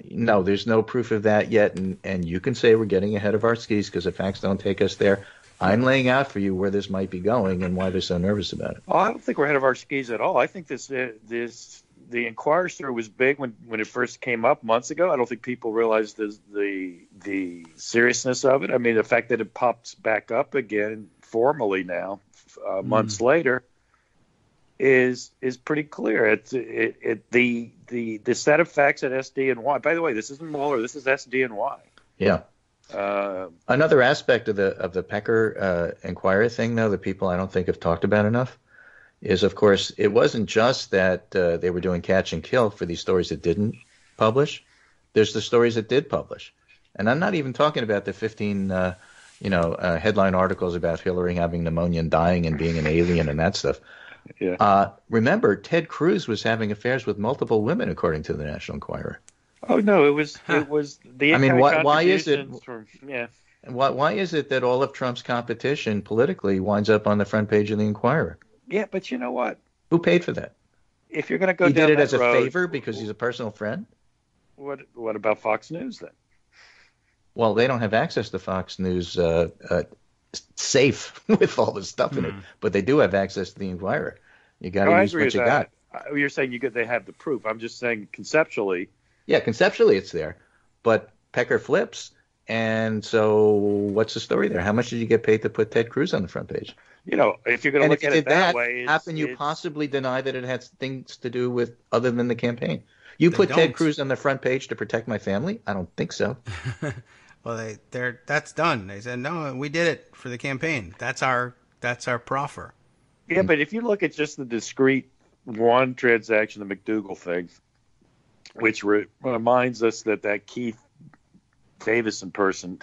no, there's no proof of that yet, and you can say we're getting ahead of our skis because the facts don't take us there. I'm laying out for you where this might be going and why they're so nervous about it. Oh, I don't think we're ahead of our skis at all. I think the Inquirer story was big when it first came up months ago. I don't think people realized the seriousness of it. I mean, the fact that it pops back up again formally now, months later, is pretty clear. The set of facts at SDNY. By the way, this isn't Mueller. This is SDNY. Yeah. Another aspect of the Pecker Inquirer thing, though, that people I don't think have talked about enough, is, of course, it wasn't just that they were doing catch and kill for these stories that didn't publish. There's the stories that did publish. And I'm not even talking about the 15, headline articles about Hillary having pneumonia and dying and being an alien and that stuff. Yeah. Remember, Ted Cruz was having affairs with multiple women, according to the National Enquirer. Oh, no, it was the. I mean, why is it? Yeah. Why is it that all of Trump's competition politically winds up on the front page of the Enquirer? Yeah, but you know what? Who paid for that? If you're going to go he down did it that as a road, favor because he's a personal friend? What about Fox News then? Well, they don't have access to Fox News safe with all the stuff in it, but they do have access to the Enquirer. You got to use what you got. You're saying they have the proof. I'm just saying conceptually. Yeah, conceptually it's there, but Pecker flips, and so what's the story there? How much did you get paid to put Ted Cruz on the front page? If you're going to look at it that way, how can you possibly deny that it has things to do with other than the campaign? You put Ted Cruz on the front page to protect my family? I don't think so. Well, that's done. They said no, we did it for the campaign. That's our proffer. Yeah, but if you look at just the discrete one transaction, the McDougal thing, which reminds us that Keith Davison person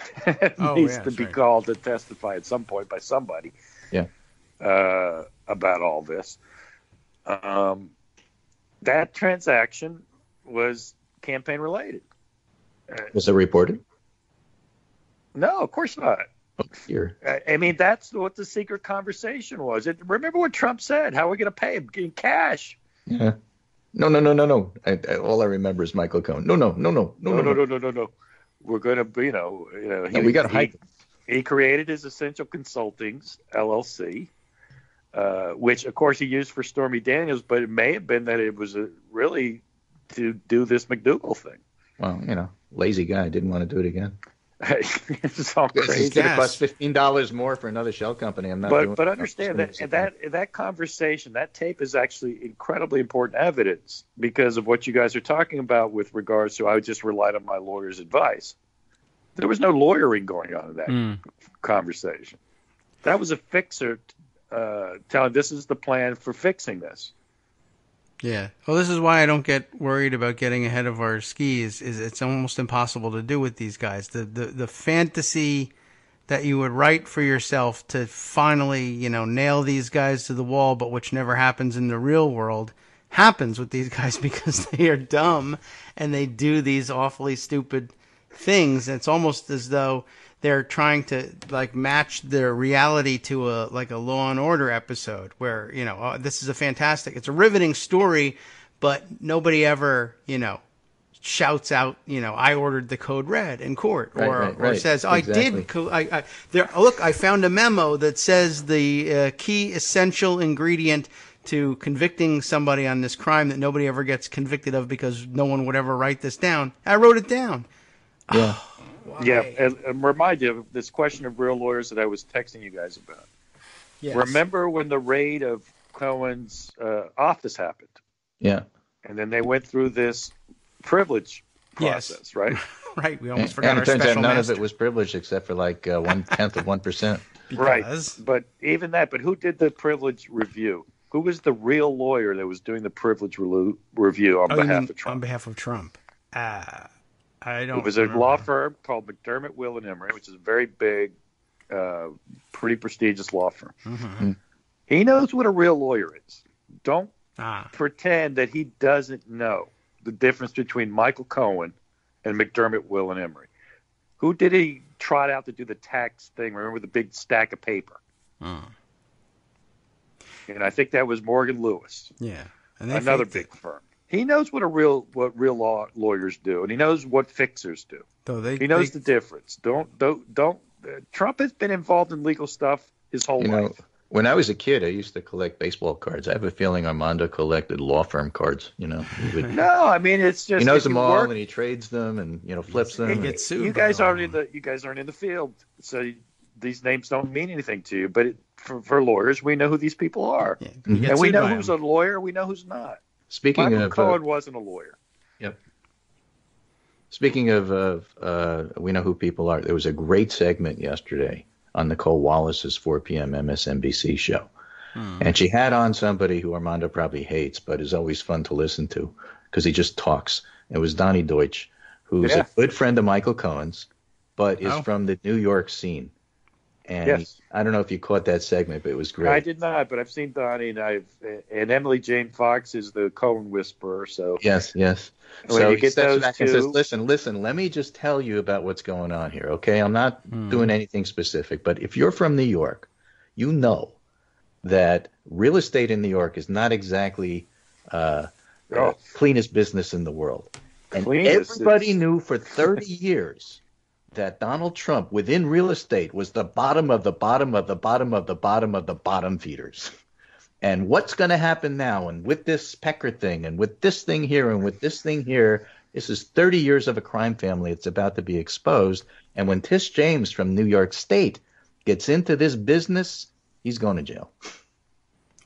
needs to be called to testify at some point by somebody. Yeah. About all this. That transaction was campaign related. Was it reported? No, of course not. Oh, dear. I mean, that's what the secret conversation was. Remember what Trump said? How are we going to pay him? In cash. Yeah. No. All I remember is Michael Cohen. No. We're going to, we got to hike. He created his Essential Consultings, LLC, which, of course, he used for Stormy Daniels, but it may have been that it was really to do this McDougal thing. Well, lazy guy. Didn't want to do it again. It's all crazy. It's going to cost $15 more for another shell company. I'm not. But understand that conversation, that tape is actually incredibly important evidence because of what you guys are talking about with regards to I just relied on my lawyer's advice. There was no lawyering going on in that conversation. That was a fixer telling this is the plan for fixing this. Yeah. Well, this is why I don't get worried about getting ahead of our skis. Is it's almost impossible to do with these guys. The fantasy that you would write for yourself to finally, nail these guys to the wall, but which never happens in the real world, happens with these guys because they are dumb and they do these awfully stupid things. It's almost as though they're trying to match their reality to a Law and Order episode where, this is it's a riveting story, but nobody ever, shouts out, I ordered the code red in court, or says, exactly. I did. Look, I found a memo that says the key essential ingredient to convicting somebody on this crime that nobody ever gets convicted of because no one would ever write this down. I wrote it down. Yeah. Yeah, and remind you of this question of real lawyers that I was texting you guys about. Yes. Remember when the raid of Cohen's office happened? Yeah. And then they went through this privilege process, right? Right. We almost forgot and our it turns special out none master. of it was privileged except for 1/10 of 1%. Right. But even that, but who did the privilege review? Who was the real lawyer that was doing the privilege review on behalf of Trump? On behalf of Trump. I don't. It was a law firm called McDermott, Will and Emery, which is a very big, pretty prestigious law firm. Mm-hmm. He knows what a real lawyer is. Don't pretend that he doesn't know the difference between Michael Cohen and McDermott, Will and Emery. Who did he trot out to do the tax thing? Remember the big stack of paper? And I think that was Morgan Lewis. Yeah, and another big firm. He knows what real law lawyers do, and he knows what fixers do. He knows the difference. Don't. Trump has been involved in legal stuff his whole life. When I was a kid, I used to collect baseball cards. I have a feeling Armando collected law firm cards. No, I mean it's just he knows them all, and he trades them, and flips them. He gets sued. You guys aren't in the field, so these names don't mean anything to you. But for lawyers, we know who these people are, and we know who's a lawyer. We know who's not. Michael Cohen wasn't a lawyer. Yep. Speaking of we know who people are. There was a great segment yesterday on Nicole Wallace's 4 p.m. MSNBC show. And she had on somebody who Armando probably hates, but is always fun to listen to because he just talks. It was Donnie Deutsch, who's a good friend of Michael Cohen's, but is from the New York scene. And I don't know if you caught that segment, but it was great. I did not, but I've seen Donnie, and Emily Jane Fox is the Cohen whisperer. So yes. So he steps back and says, "Listen, let me just tell you about what's going on here, okay? I'm not doing anything specific, but if you're from New York, you know that real estate in New York is not exactly cleanest business in the world, and everybody knew for 30 years." That Donald Trump within real estate was the bottom of the bottom of the bottom of the bottom of the bottom feeders. And what's going to happen now? And with this Pecker thing and with this thing here and with this thing here, this is 30 years of a crime family. It's about to be exposed. And when Tish James from New York State gets into this business, he's going to jail.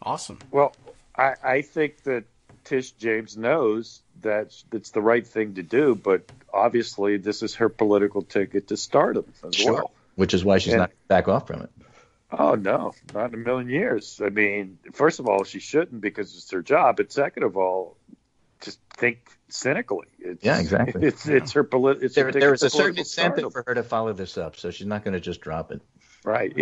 Awesome. Well, I think that Tish James knows that it's the right thing to do, but obviously this is her political ticket to stardom as well. Which is why she's not back off from it. Oh, no, not in a million years. I mean, first of all, she shouldn't because it's her job. But second of all, just think cynically. Exactly. It's her political. There is a certain incentive for her to follow this up, so she's not going to just drop it. Right.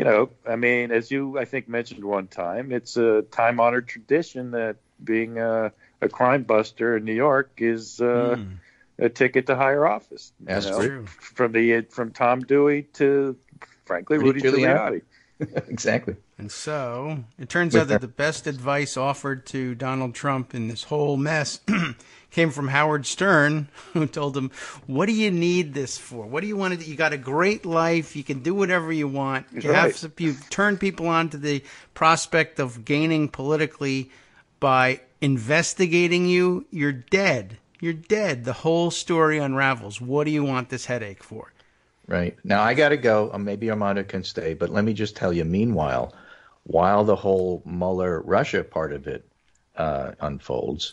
I mean, as you, I think, mentioned one time, it's a time-honored tradition that being a crime buster in New York is a ticket to higher office. That's true. From Tom Dewey to, frankly, Rudy Giuliani. Exactly. And so it turns out that the best advice offered to Donald Trump in this whole mess came from Howard Stern, who told him, "What do you need this for? What do you want to do? You got a great life. You can do whatever you want. You turn people on to the prospect of gaining politically by investigating you. You're dead. You're dead. The whole story unravels. What do you want this headache for?" Right. Now, I got to go. Maybe Armando can stay. But let me just tell you, meanwhile, while the whole Mueller-Russia part of it unfolds,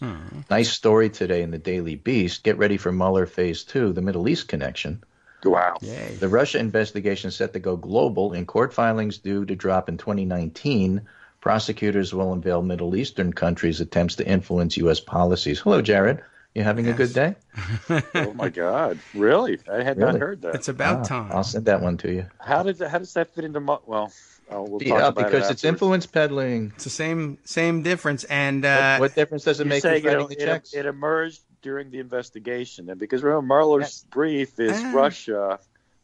nice story today in the Daily Beast. Get ready for Mueller Phase 2, the Middle East connection. Wow. Yay. The Russia investigation is set to go global. In court filings due to drop in 2019, prosecutors will unveil Middle Eastern countries' attempts to influence U.S. policies. Hello, Jared. You having a good day? Oh my God! Really? I had not Really? heard that. It's about time. I'll send that one to you. How does that fit into we'll talk about Because it it's afterwards. influence peddling. It's the same difference. And What difference does it You're make saying who's writing the checks? it emerged during the investigation, and because remember Mueller's brief is Russia,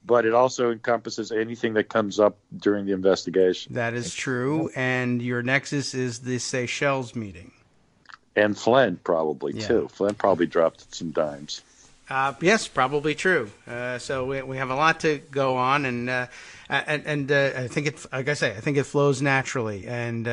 but it also encompasses anything that comes up during the investigation. that is true. And your nexus is the Seychelles meeting. And Flynn probably Yeah. too. Flynn probably dropped some dimes. Yes, probably true. So we have a lot to go on, and I think it, like I say, I think it flows naturally. And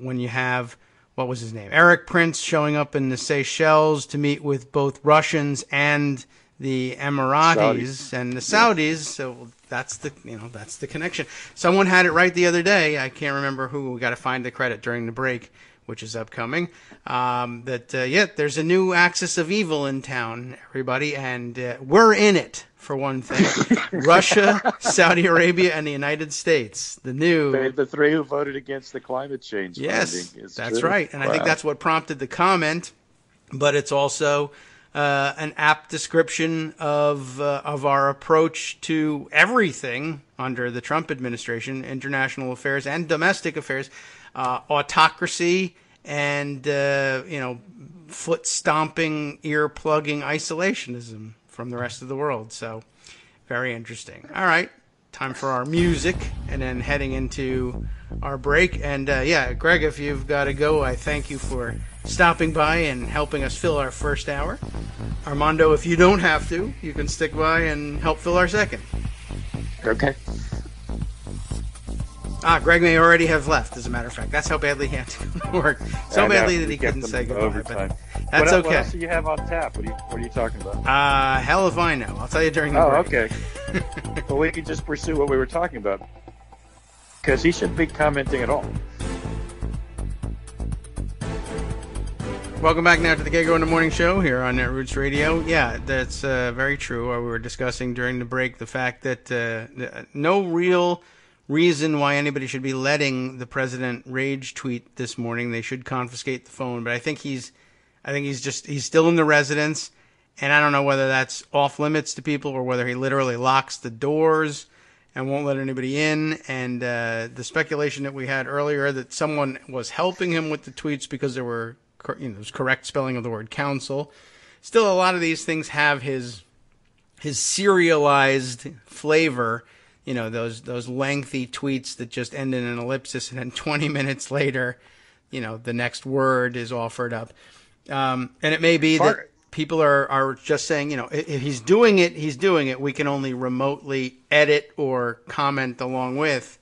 when you have, what was his name, Eric Prince showing up in the Seychelles to meet with both Russians and the Emiratis and the Saudis, so that's the connection. Someone had it right the other day. I can't remember who. We got to find the credit during the break, which is upcoming. There's a new axis of evil in town, everybody, and we're in it, for one thing. Russia, Saudi Arabia, and the United States. The three who voted against the climate change Yes, funding. that's true. right. And I think Wow. that's what prompted the comment, but it's also an apt description of our approach to everything under the Trump administration, international affairs and domestic affairs, autocracy, and foot-stomping, ear-plugging isolationism from the rest of the world. So, very interesting. All right, time for our music, and then heading into our break. And, Greg, if you've got to go, I thank you for stopping by and helping us fill our first hour. Armando, if you don't have to, you can stick by and help fill our second. Okay. Greg may already have left, as a matter of fact. That's how badly he had to go to work. So badly that he couldn't say goodbye. Overtime. But that's What okay. else do you have on tap? What are you talking about? Hell if I know. I'll tell you during the Oh, break. okay. Well, we can just pursue what we were talking about. Because he shouldn't be commenting at all. Welcome back now to the Kagro in the Morning Show here on Netroots Radio. Yeah, that's very true. We were discussing during the break the fact that no real reason why anybody should be letting the president rage tweet this morning. They should confiscate the phone, but I think he's still in the residence, and I don't know whether that's off limits to people or whether he literally locks the doors and won't let anybody in. And the speculation that we had earlier that someone was helping him with the tweets because there was correct spelling of the word council. Still, a lot of these things have his serialized flavor. Those lengthy tweets that just end in an ellipsis, and then 20 minutes later, the next word is offered up. And it may be that people are just saying, if he's doing it, he's doing it. We can only remotely edit or comment along with,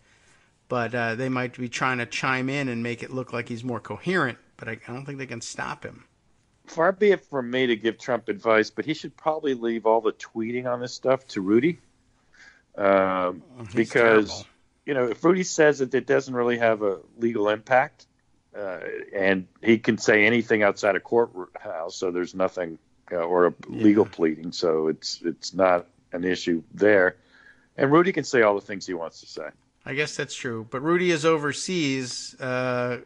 but they might be trying to chime in and make it look like he's more coherent, but I don't think they can stop him. Far be it from me to give Trump advice, but he should probably leave all the tweeting on this stuff to Rudy. Because, if Rudy says that it doesn't really have a legal impact, and he can say anything outside a courthouse, so there's nothing, or a legal pleading, so it's not an issue there. And Rudy can say all the things he wants to say. I guess that's true. But Rudy is overseas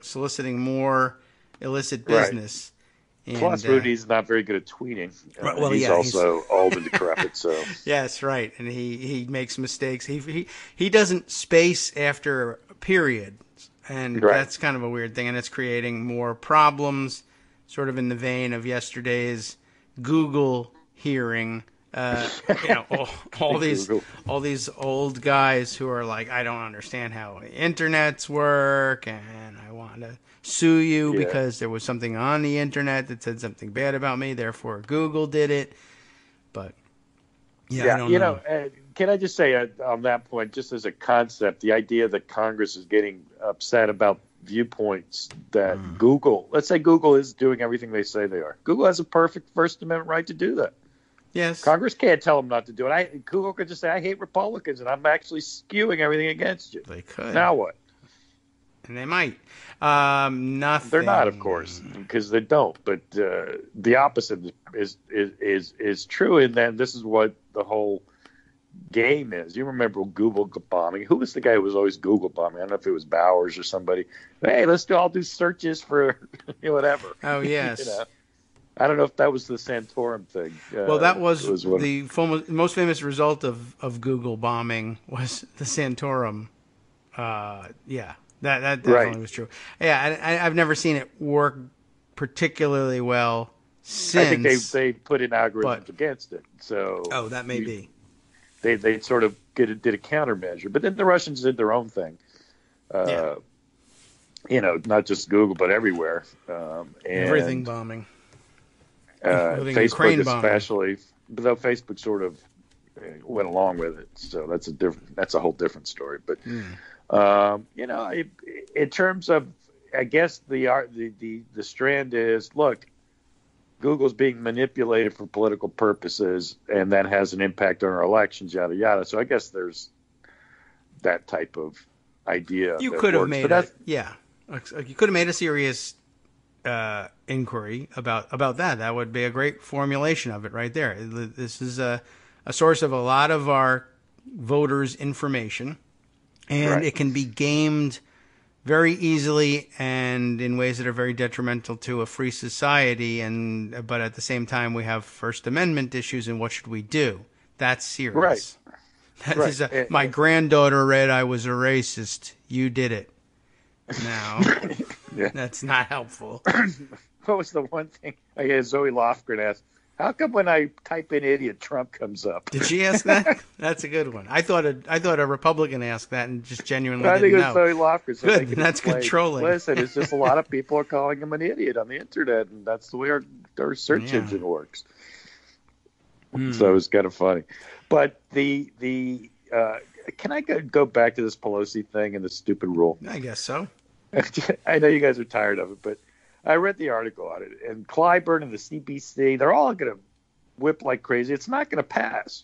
soliciting more illicit business. Right. Plus, Rudy's not very good at tweeting. He's also old and decrepit. So yes, right, and he makes mistakes. He doesn't space after periods, and that's kind of a weird thing, and it's creating more problems, sort of in the vein of yesterday's Google hearing. All these old guys who are like, I don't understand how internets work, and I want to sue you because there was something on the internet that said something bad about me, therefore Google did it. But I don't know. Can I just say on that point, just as a concept, the idea that Congress is getting upset about viewpoints that let's say Google is doing everything they say they are. Google has a perfect First Amendment right to do that. Yes. Congress can't tell them not to do it. Google could just say, I hate Republicans, and I'm actually skewing everything against you. They could. Now what? And they might. Nothing. They're not, of course, because they don't. But the opposite is true. And then this is what the whole game is. You remember Google bombing? Who was the guy who was always Google bombing? I don't know if it was Bowers or somebody. Hey, let's all do searches for whatever. Oh yes. I don't know if that was the Santorum thing. Well, that was the most famous result of Google bombing was the Santorum. Yeah, that definitely was true. Yeah, I've never seen it work particularly well since. I think they put in algorithms against it. So that may be. They sort of did a countermeasure, but then the Russians did their own thing. Not just Google, but everywhere. And everything bombing. Facebook especially, though Facebook sort of went along with it, so that's a whole different story. But in terms of, I guess the strand is, look, Google's being manipulated for political purposes, and that has an impact on our elections, yada yada. So I guess there's that type of idea. You could have made you could have made a serious inquiry about that. That would be a great formulation of it right there. This is a source of a lot of our voters' information, and it can be gamed very easily and in ways that are very detrimental to a free society. But at the same time, we have First Amendment issues, and what should we do? That's serious. My granddaughter read I was a racist. You did it. Now, that's not helpful. What was the one thing? Zoe Lofgren asked, how come when I type in idiot, Trump comes up? Did she ask that? That's a good one. I thought a Republican asked that and just genuinely didn't know. I think it was Zoe Lofgren. So good, that's controlling. Listen, it's just a lot of people are calling him an idiot on the internet, and that's the way our search engine works. So it's kind of funny. But can I go back to this Pelosi thing and the stupid rule? I guess so. I know you guys are tired of it, but I read the article on it, and Clyburn and the CBC, they're all going to whip like crazy. It's not going to pass,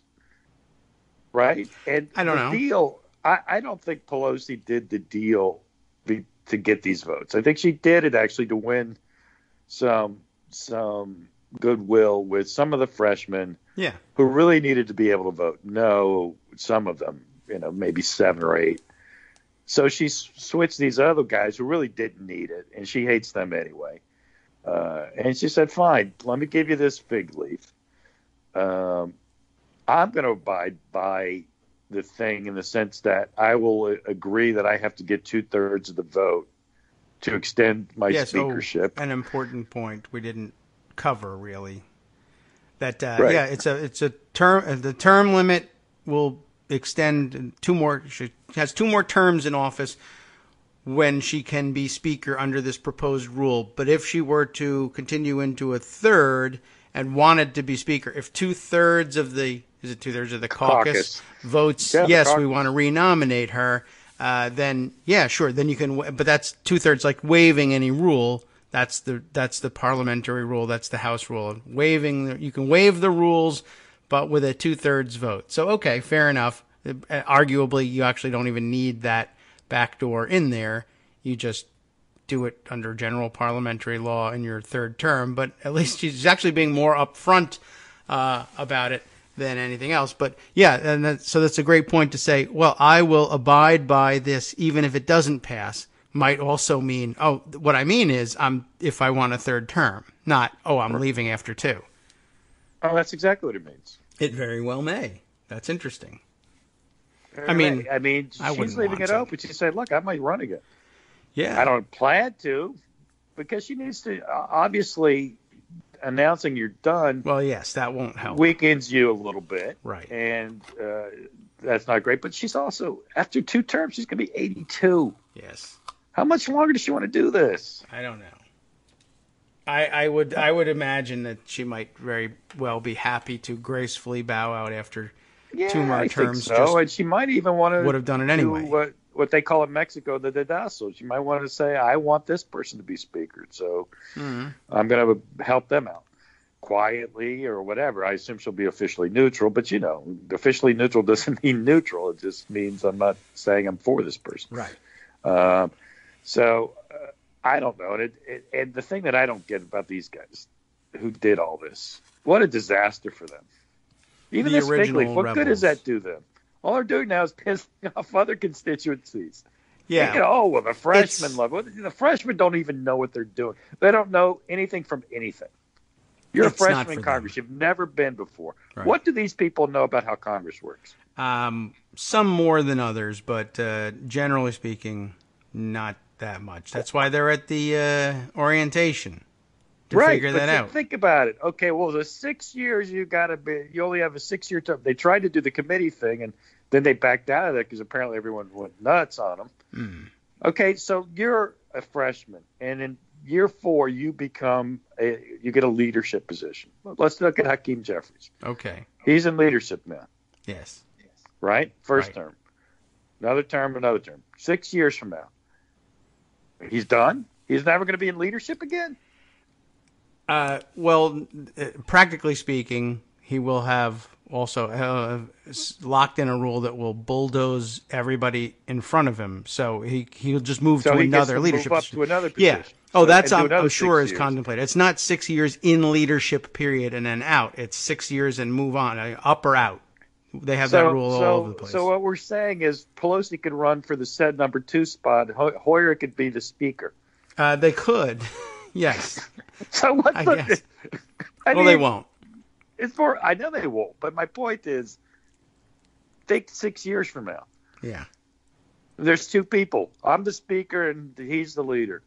right? And I don't know. Deal, I don't think Pelosi did the deal to get these votes. I think she did it actually to win some goodwill with some of the freshmen who really needed to be able to vote. No, some of them, maybe 7 or 8. So she switched these other guys who really didn't need it, and she hates them anyway. And she said, fine, let me give you this fig leaf. I'm going to abide by the thing in the sense that I will agree that I have to get 2/3 of the vote to extend my speakership. An important point we didn't cover, really. That, it's a term. The term limit will extend 2 more. She has 2 more terms in office when she can be speaker under this proposed rule. But if she were to continue into a third and wanted to be speaker, if 2/3 of the caucus votes we want to renominate her, then sure, then you can. But that's 2/3, like waiving any rule. That's the parliamentary rule. That's the House rule. You can waive the rules, but with a 2/3 vote. So, okay, fair enough. Arguably, you actually don't even need that backdoor in there. You just do it under general parliamentary law in your 3rd term. But at least she's actually being more upfront about it than anything else. But so that's a great point to say, well, I will abide by this even if it doesn't pass. Might also mean, what I mean is if I want a 3rd term, not, I'm leaving after 2. Oh, that's exactly what it means. It very well may. That's interesting. I mean, she's leaving it open. She said, look, I might run again. Yeah. I don't plan to, because she needs to, obviously, announcing you're done. Well, yes, that won't help. Weakens you a little bit. Right. And that's not great. But she's also, after 2 terms, she's going to be 82. Yes. How much longer does she want to do this? I don't know. I would imagine that she might very well be happy to gracefully bow out after 2 more terms. Think so. And she might even want to would have done it anyway. What they call in Mexico the dedazo. She might want to say, I want this person to be speaker, so I'm going to help them out quietly or whatever. I assume she'll be officially neutral, but officially neutral doesn't mean neutral. It just means I'm not saying I'm for this person. Right. So I don't know. And the thing that I don't get about these guys who did all this, what a disaster for them. Even this fig leaf, what good does that do them? All they're doing now is pissing off other constituencies. Yeah. Well, the freshmen love it. The freshmen don't even know what they're doing. They don't know anything from anything. You're a freshman in Congress. You've never been before. Right. What do these people know about how Congress works? Some more than others, but generally speaking, not that much. That's why they're at the orientation to figure that out. Think about it. Okay, well, the 6 years you only have a 6-year term. They tried to do the committee thing, and then they backed out of it because apparently everyone went nuts on them. Okay, so you're a freshman, and in year 4 you get a leadership position. Let's look at Hakeem Jeffries. Okay, he's in leadership now. Yes. Right? First term. Another term. 6 years from now. He's done? He's never going to be in leadership again? Well, practically speaking, he will have also locked in a rule that will bulldoze everybody in front of him. So he'll just move to another leadership position. Move up to another position. Yeah. Oh, that's I'm sure is contemplated. It's not 6 years in leadership period and then out. It's 6 years and move on, up or out. They have that rule all over the place. So what we're saying is Pelosi could run for the said number 2 spot. Hoyer could be the speaker. They could, yes. So what's I guess. They won't. It's more. I know they won't. But my point is, think 6 years from now. Yeah. There's 2 people. I'm the speaker and he's the leader.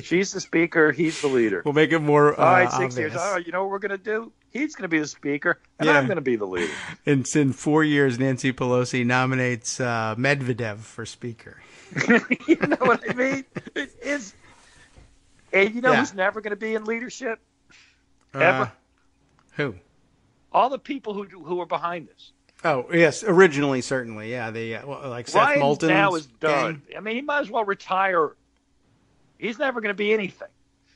She's the speaker. He's the leader. We'll make it more all right, 6 obvious. years. Oh, you know what we're going to do? He's going to be the speaker, and I'm going to be the leader. And in 4 years, Nancy Pelosi nominates Medvedev for speaker. You know what I mean? It is. And you know who's never going to be in leadership? Ever? Who? All the people who are behind this. Oh, yes. Originally, certainly. Yeah. Like Seth Ryan Moulton. Now is done. I mean, he might as well retire. He's never going to be anything.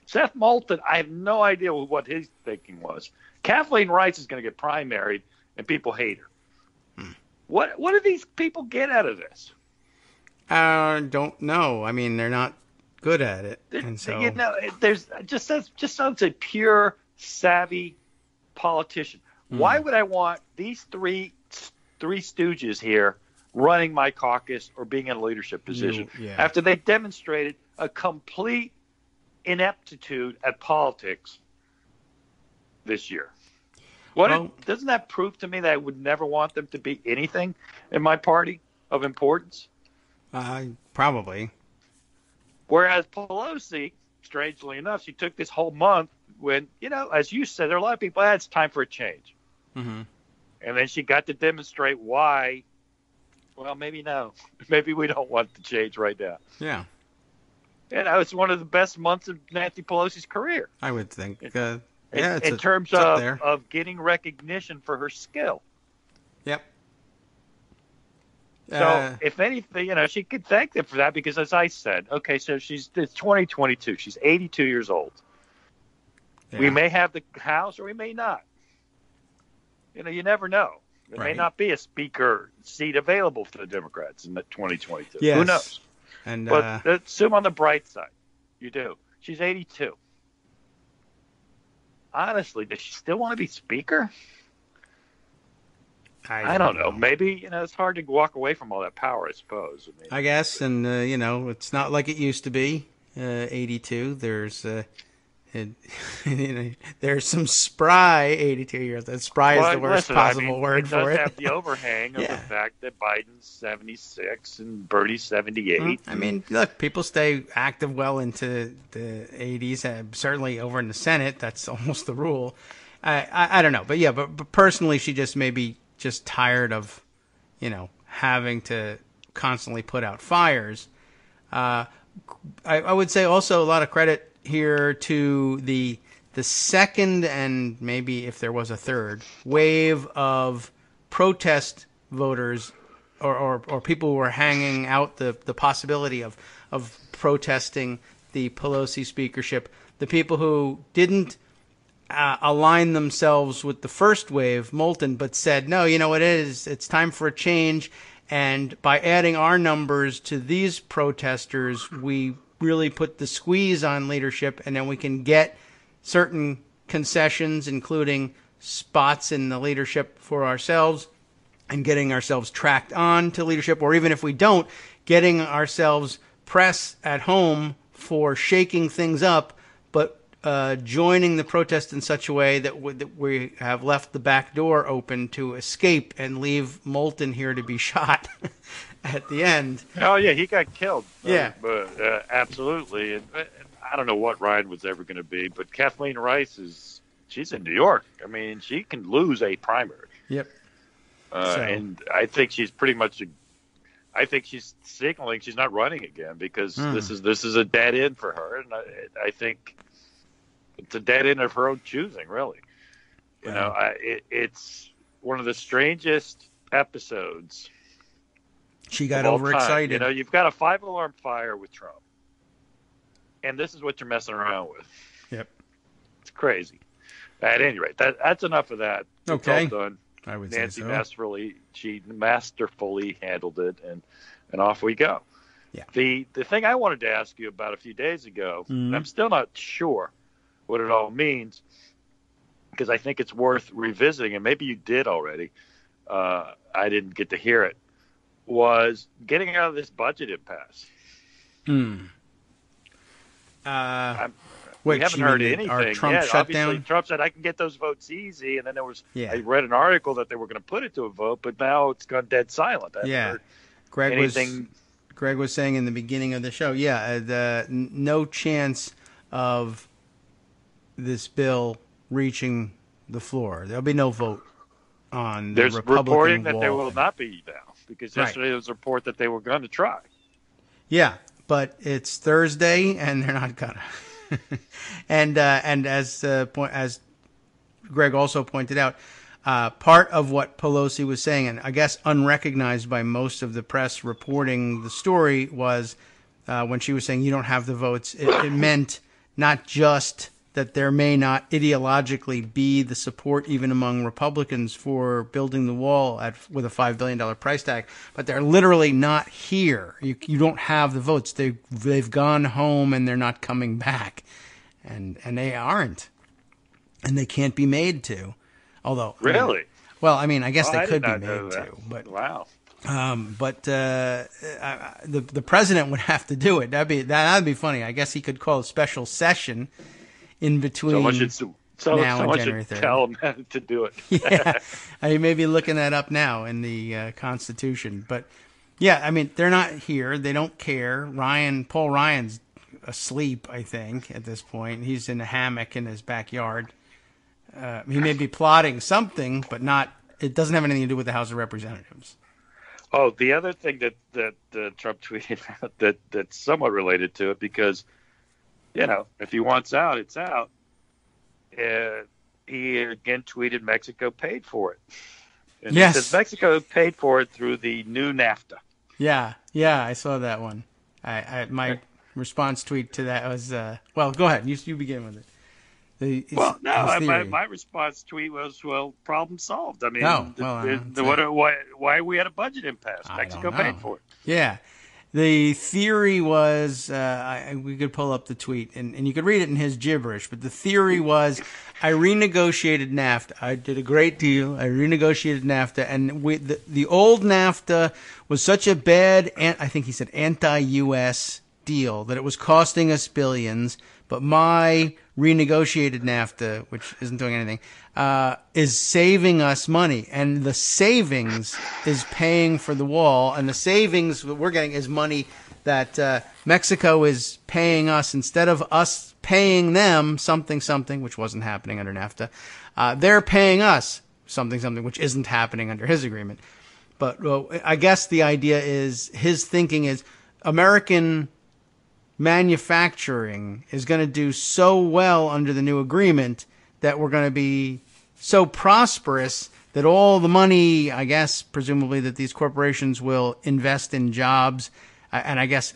Seth Moulton, I have no idea what his thinking was. Kathleen Rice is going to get primaried, and people hate her. What do these people get out of this? Don't know. I mean, they're not good at it, and so there's just sounds a pure savvy politician. Why would I want these three stooges here running my caucus or being in a leadership position after they demonstrated a complete ineptitude at politics this year? Doesn't that prove to me that I would never want them to be anything in my party of importance? Probably. Whereas Pelosi, strangely enough, she took this whole month when, as you said, there are a lot of people, it's time for a change. Mm-hmm. And then she got to demonstrate why, well, maybe no. Maybe we don't want the change right now. Yeah. It's one of the best months of Nancy Pelosi's career. I would think. In terms of getting recognition for her skill. Yep. So, if anything, she could thank them for that because, as I said, okay, so it's 2022. She's 82 years old. Yeah. We may have the House or we may not. You never know. There may not be a speaker seat available for the Democrats in 2022. Yes. Who knows? But assume on the bright side. You do. She's 82. Honestly, does she still want to be speaker? I don't know. Maybe, it's hard to walk away from all that power, I suppose. I guess, and, it's not like it used to be, 82. There's there's some spry 82 years. That spry is the worst possible word for it. It does have the overhang of the fact that Biden's 76 and Bernie's 78. I mean, look, people stay active well into the 80s. Certainly over in the Senate, that's almost the rule. I don't know. But personally, she just may be just tired of, having to constantly put out fires. I would say also a lot of credit here to the second and maybe if there was a third wave of protest voters or people who were hanging out the possibility of protesting the Pelosi speakership. The people who didn't align themselves with the first wave, Moulton, but said, no, you know what it is? It's time for a change. And by adding our numbers to these protesters, we really put the squeeze on leadership, and then we can get certain concessions, including spots in the leadership for ourselves. and getting ourselves tracked on to leadership, or even if we don't, getting ourselves press at home for shaking things up, but joining the protest in such a way that we have left the back door open to escape and leave Moulton here to be shot at the end. Oh, yeah, he got killed. Yeah. Absolutely. And I don't know what Ryan was ever going to be, but Kathleen Rice she's in New York. I mean, she can lose a primary. Yep. And I think she's pretty much I think she's signaling she's not running again because this is a dead end for her, and I think it's a dead end of her own choosing, really. You know, it's one of the strangest episodes. She got overexcited. You know, you've got a 5-alarm fire with Trump, and this is what you're messing around with. Yep, it's crazy. At any rate, that's enough of that. Okay, it's all done. I would Nancy say so. She masterfully handled it, and off we go. Yeah. The thing I wanted to ask you about a few days ago, and I'm still not sure what it all means, because I think it's worth revisiting, and maybe you did already. I didn't get to hear it. Was getting out of this budget impasse. We haven't heard anything our Trump yet. shutdown? Obviously, Trump said I can get those votes easy, and then Yeah. I read an article that they were going to put it to a vote, but now it's gone dead silent. I haven't heard Greg was saying in the beginning of the show, no chance of this bill reaching the floor. There'll be no vote on the There's Republican reporting that wall there will thing. not be now, because yesterday there was a report that they were going to try. Yeah, but it's Thursday, and they're not gonna. and as Greg also pointed out, part of what Pelosi was saying, and I guess unrecognized by most of the press reporting the story, was when she was saying you don't have the votes, it meant not just that there may not ideologically be the support even among Republicans for building the wall with a $5 billion price tag, but they're literally not here. You don't have the votes. They've gone home and they're not coming back, and they aren't, and they can't be made to. Although really, I guess they could be made to. But wow. The president would have to do it. That'd be funny. I guess he could call a special session in between now and January 3rd. Tell him to do it. Yeah, I may be looking that up now in the Constitution. But yeah, I mean, they're not here. They don't care. Paul Ryan's asleep, I think, at this point. He's in a hammock in his backyard. He may be plotting something, but not. It doesn't have anything to do with the House of Representatives. Oh, the other thing that Trump tweeted out that's somewhat related to it, because, you know, if he wants out, it's out. He again tweeted Mexico paid for it. And yes. He says Mexico paid for it through the new NAFTA. Yeah, I saw that one. My response tweet to that was, well, go ahead. You begin with it. My response tweet was, well, problem solved. I mean, why we had a budget impasse? Mexico paid for it. Yeah. The theory was, we could pull up the tweet, and you could read it in his gibberish, but the theory was, I renegotiated NAFTA. I did a great deal. I renegotiated NAFTA, and the old NAFTA was such a bad, I think he said anti-U.S. deal, that it was costing us billions, but my renegotiated NAFTA, which isn't doing anything, is saving us money. And the savings is paying for the wall. And the savings that we're getting is money that Mexico is paying us instead of us paying them something, which wasn't happening under NAFTA. They're paying us something, which isn't happening under his agreement. But I guess the idea is, his thinking is, American manufacturing is going to do so well under the new agreement that we're going to be so prosperous that all the money, I guess, presumably, that these corporations will invest in jobs. And I guess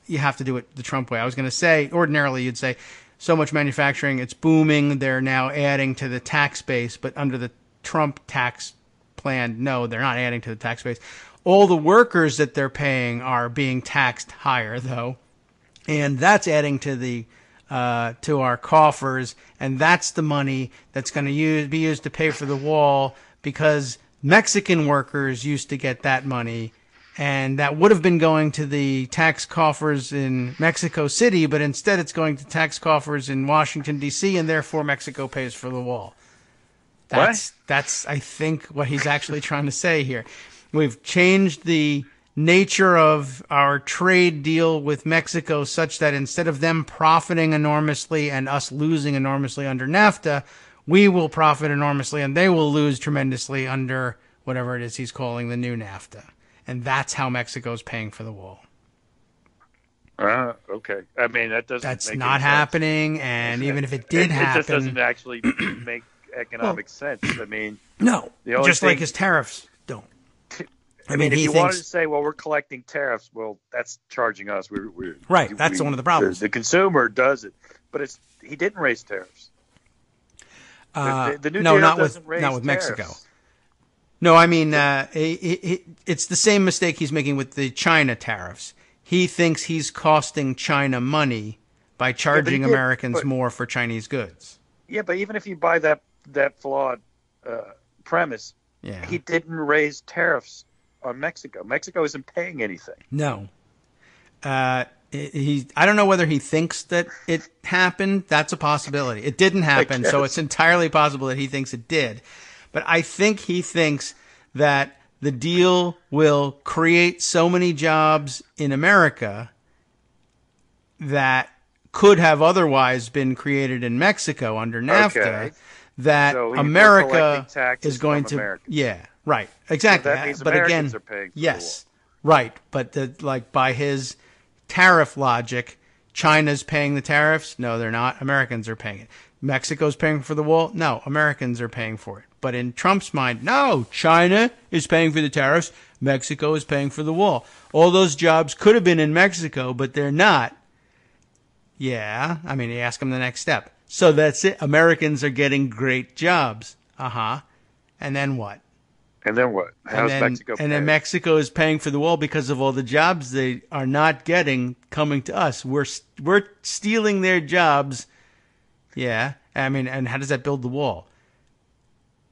you have to do it the Trump way. I was going to say, ordinarily you'd say, so much manufacturing, it's booming, they're now adding to the tax base. But under the Trump tax plan, no, they're not adding to the tax base. All the workers that they're paying are being taxed higher, though. And that's adding to the to our coffers, and that's the money that's going to be used to pay for the wall, because Mexican workers used to get that money, and that would have been going to the tax coffers in Mexico City, but instead it's going to tax coffers in Washington, D.C., and therefore Mexico pays for the wall. That's I think, what he's actually trying to say here. We've changed the nature of our trade deal with Mexico such that instead of them profiting enormously and us losing enormously under NAFTA, we will profit enormously and they will lose tremendously under whatever it is he's calling the new NAFTA. And that's how Mexico's paying for the wall. Okay. I mean, that's not happening, and even if it did happen... It just doesn't actually make economic sense. I mean... No, just like his tariffs don't. I mean, if you wanted to say, well, we're collecting tariffs, well, that's charging us. Right, that's one of the problems. The consumer does it, but he didn't raise tariffs. The new deal not doesn't with raise Mexico. tariffs. No, I mean, it's the same mistake he's making with the China tariffs. He thinks he's costing China money by charging Americans more for Chinese goods. Yeah, but even if you buy that flawed premise, he didn't raise tariffs on Mexico. Mexico isn't paying anything. No. I don't know whether he thinks that it happened. That's a possibility. It didn't happen, so it's entirely possible that he thinks it did. But I think he thinks that the deal will create so many jobs in America that could have otherwise been created in Mexico under NAFTA that America is going to... Americans. Yeah, right. Exactly. So that means but Americans again, are paying for yes, right. But by his tariff logic, China's paying the tariffs? No, they're not. Americans are paying it. Mexico's paying for the wall? No, Americans are paying for it. But in Trump's mind, no, China is paying for the tariffs. Mexico is paying for the wall. All those jobs could have been in Mexico, but they're not. Yeah, I mean, you ask them the next step. So that's it. Americans are getting great jobs. And then what? And then what? How's Mexico paying? And then Mexico is paying for the wall because of all the jobs they are not getting coming to us. We're stealing their jobs. Yeah, I mean, and how does that build the wall?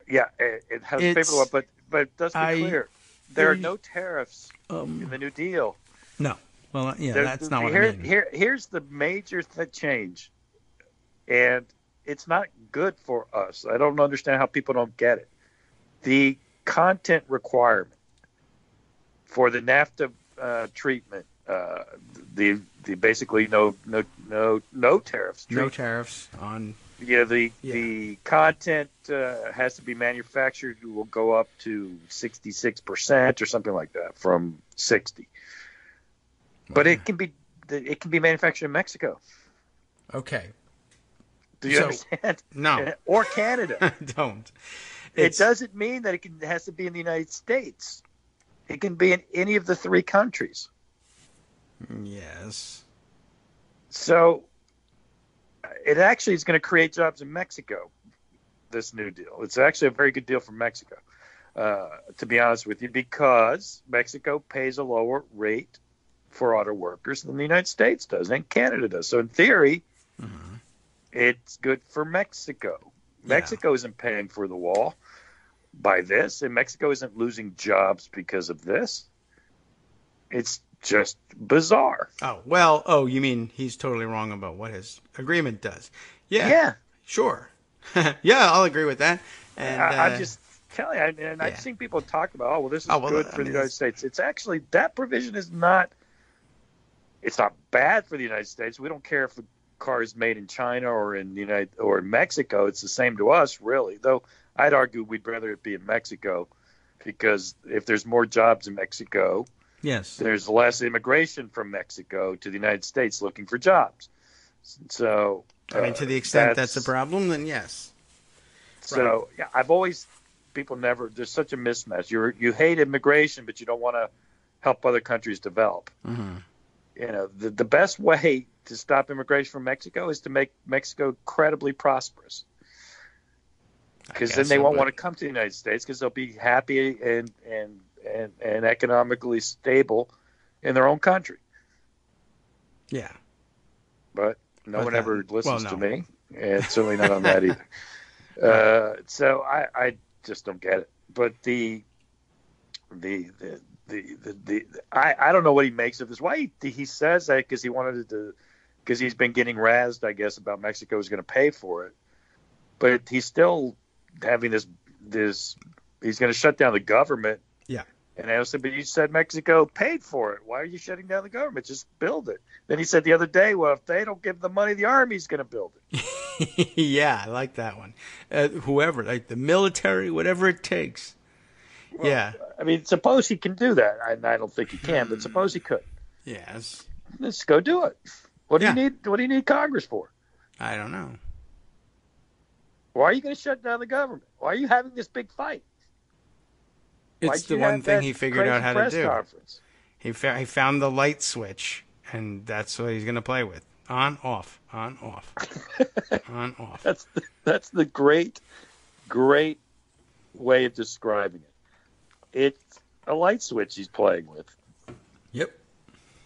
Yeah, it has to pay for the wall, but let's be clear. There are no tariffs in the New Deal. No. Well, yeah, that's not what I mean. Here's the major change, and it's not good for us. I don't understand how people don't get it. The content requirement for the NAFTA treatment, the basically no tariffs. No tariffs on. Yeah, the content has to be manufactured. Will go up to 66% or something like that from 60. But it can be manufactured in Mexico. Okay. Do you understand? No. Or Canada. I don't. It doesn't mean that it has to be in the United States. It can be in any of the three countries. Yes. So it actually is going to create jobs in Mexico, this new deal. It's actually a very good deal for Mexico, to be honest with you, because Mexico pays a lower rate for auto workers than the United States does and Canada does. So in theory, it's good for Mexico. Mexico isn't paying for the wall by this, and Mexico isn't losing jobs because of this. It's just bizarre. You mean he's totally wrong about what his agreement does. Yeah. Sure. Yeah, I'll agree with that. And I'm just telling you, and I've seen people talk about, this is good for the United States. It's actually, that provision is not, it's not bad for the United States. We don't care if the car is made in China or in Mexico. It's the same to us, really. Though I'd argue we'd rather it be in Mexico, because if there's more jobs in Mexico, yes, there's less immigration from Mexico to the United States looking for jobs. So, I mean, to the extent that's a problem, then yes. So, there's such a mismatch. You hate immigration, but you don't want to help other countries develop. Mm-hmm. The best way to stop immigration from Mexico is to make Mexico incredibly prosperous. Because then they won't want to come to the United States, because they'll be happy and economically stable in their own country. Yeah. But no one ever listens to me, and certainly not on that either. So I just don't get it. but I don't know what he makes of this. Why he says that because he wanted to, because he's been getting razzed, I guess, about Mexico is going to pay for it, but he's still having this. He's going to shut down the government. Yeah. And I said, but you said Mexico paid for it. Why are you shutting down the government? Just build it. Then he said the other day, well, if they don't give the money, the army's going to build it. Yeah, I like that one. Whoever, like the military, whatever it takes. Well, yeah. I mean, suppose he can do that. I don't think he can, but suppose he could. Yes. Let's go do it. What do you need? What do you need Congress for? I don't know. Why are you going to shut down the government? Why are you having this big fight? It's the one thing he figured out how to do. Conference? He found the light switch, and that's what he's going to play with. On, off, on, off, on, off. That's the great way of describing it. It's a light switch he's playing with. Yep.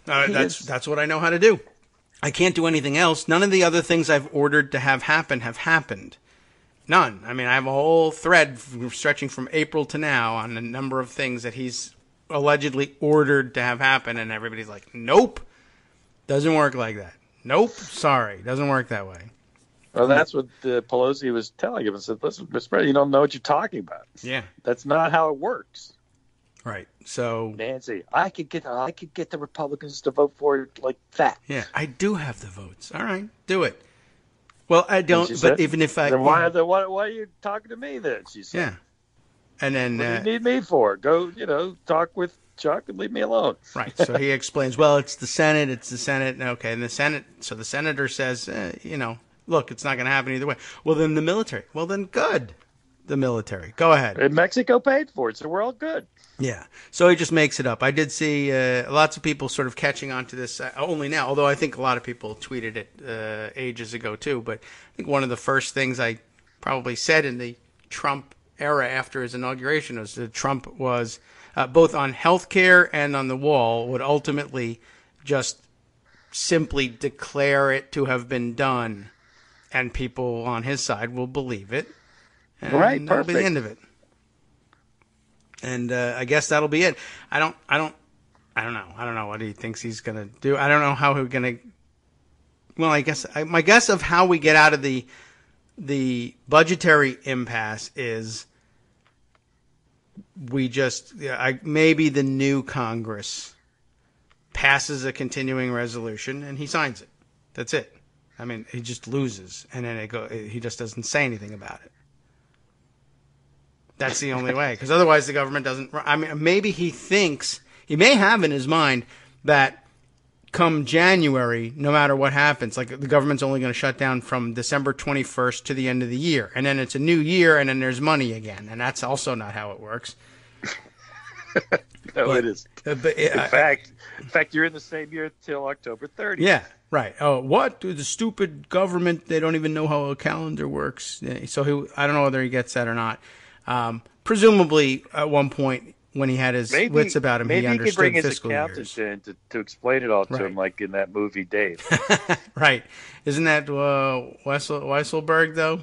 That's what I know how to do. I can't do anything else. None of the other things I've ordered to have happen have happened. None. I mean, I have a whole thread stretching from April to now on a number of things that he's allegedly ordered to have happen, and everybody's like, nope, doesn't work like that. Nope, sorry, doesn't work that way. Well, that's what Pelosi was telling him. And said, listen, Mr. President, you don't know what you're talking about. Yeah. That's not how it works. Right. So Nancy, I could get the Republicans to vote for it like that. Yeah, I do have the votes. All right, do it. Well, I don't. But even if I, then why are you talking to me then? She said. Yeah. And then what do you need me for? Go, talk with Chuck and leave me alone. Right. So he explains. Well, it's the Senate. It's the Senate. Okay, and the Senate. So the senator says, look, it's not going to happen either way. Well, then the military. Well, then good. The military. Go ahead. And Mexico paid for it, so we're all good. Yeah. So he just makes it up. I did see lots of people sort of catching on to this only now, although I think a lot of people tweeted it ages ago too. But I think one of the first things I probably said in the Trump era after his inauguration was that Trump was both on healthcare and on the wall would ultimately just simply declare it to have been done, and people on his side will believe it. And right. That'll be the end of it. And I guess that'll be it. I don't know. I don't know what he thinks he's going to do. I don't know how he's going to. Well, my guess of how we get out of the budgetary impasse is maybe the new Congress passes a continuing resolution and he signs it. That's it. I mean, he just loses, and then he just doesn't say anything about it. That's the only way, because otherwise the government doesn't. I mean, maybe he may have in his mind that come January, no matter what happens, like the government's only going to shut down from December 21st to the end of the year, and then it's a new year, and then there's money again, and that's also not how it works. No, it is. In fact, you're in the same year till October 30th. Yeah, right. Oh, what? The stupid government, they don't even know how a calendar works. So I don't know whether he gets that or not. Presumably, at one point when he had his wits about him, he understood fiscal years. Maybe he could bring his accountant in to explain it all to him, like in that movie Dave. Right? Isn't that Weisselberg though?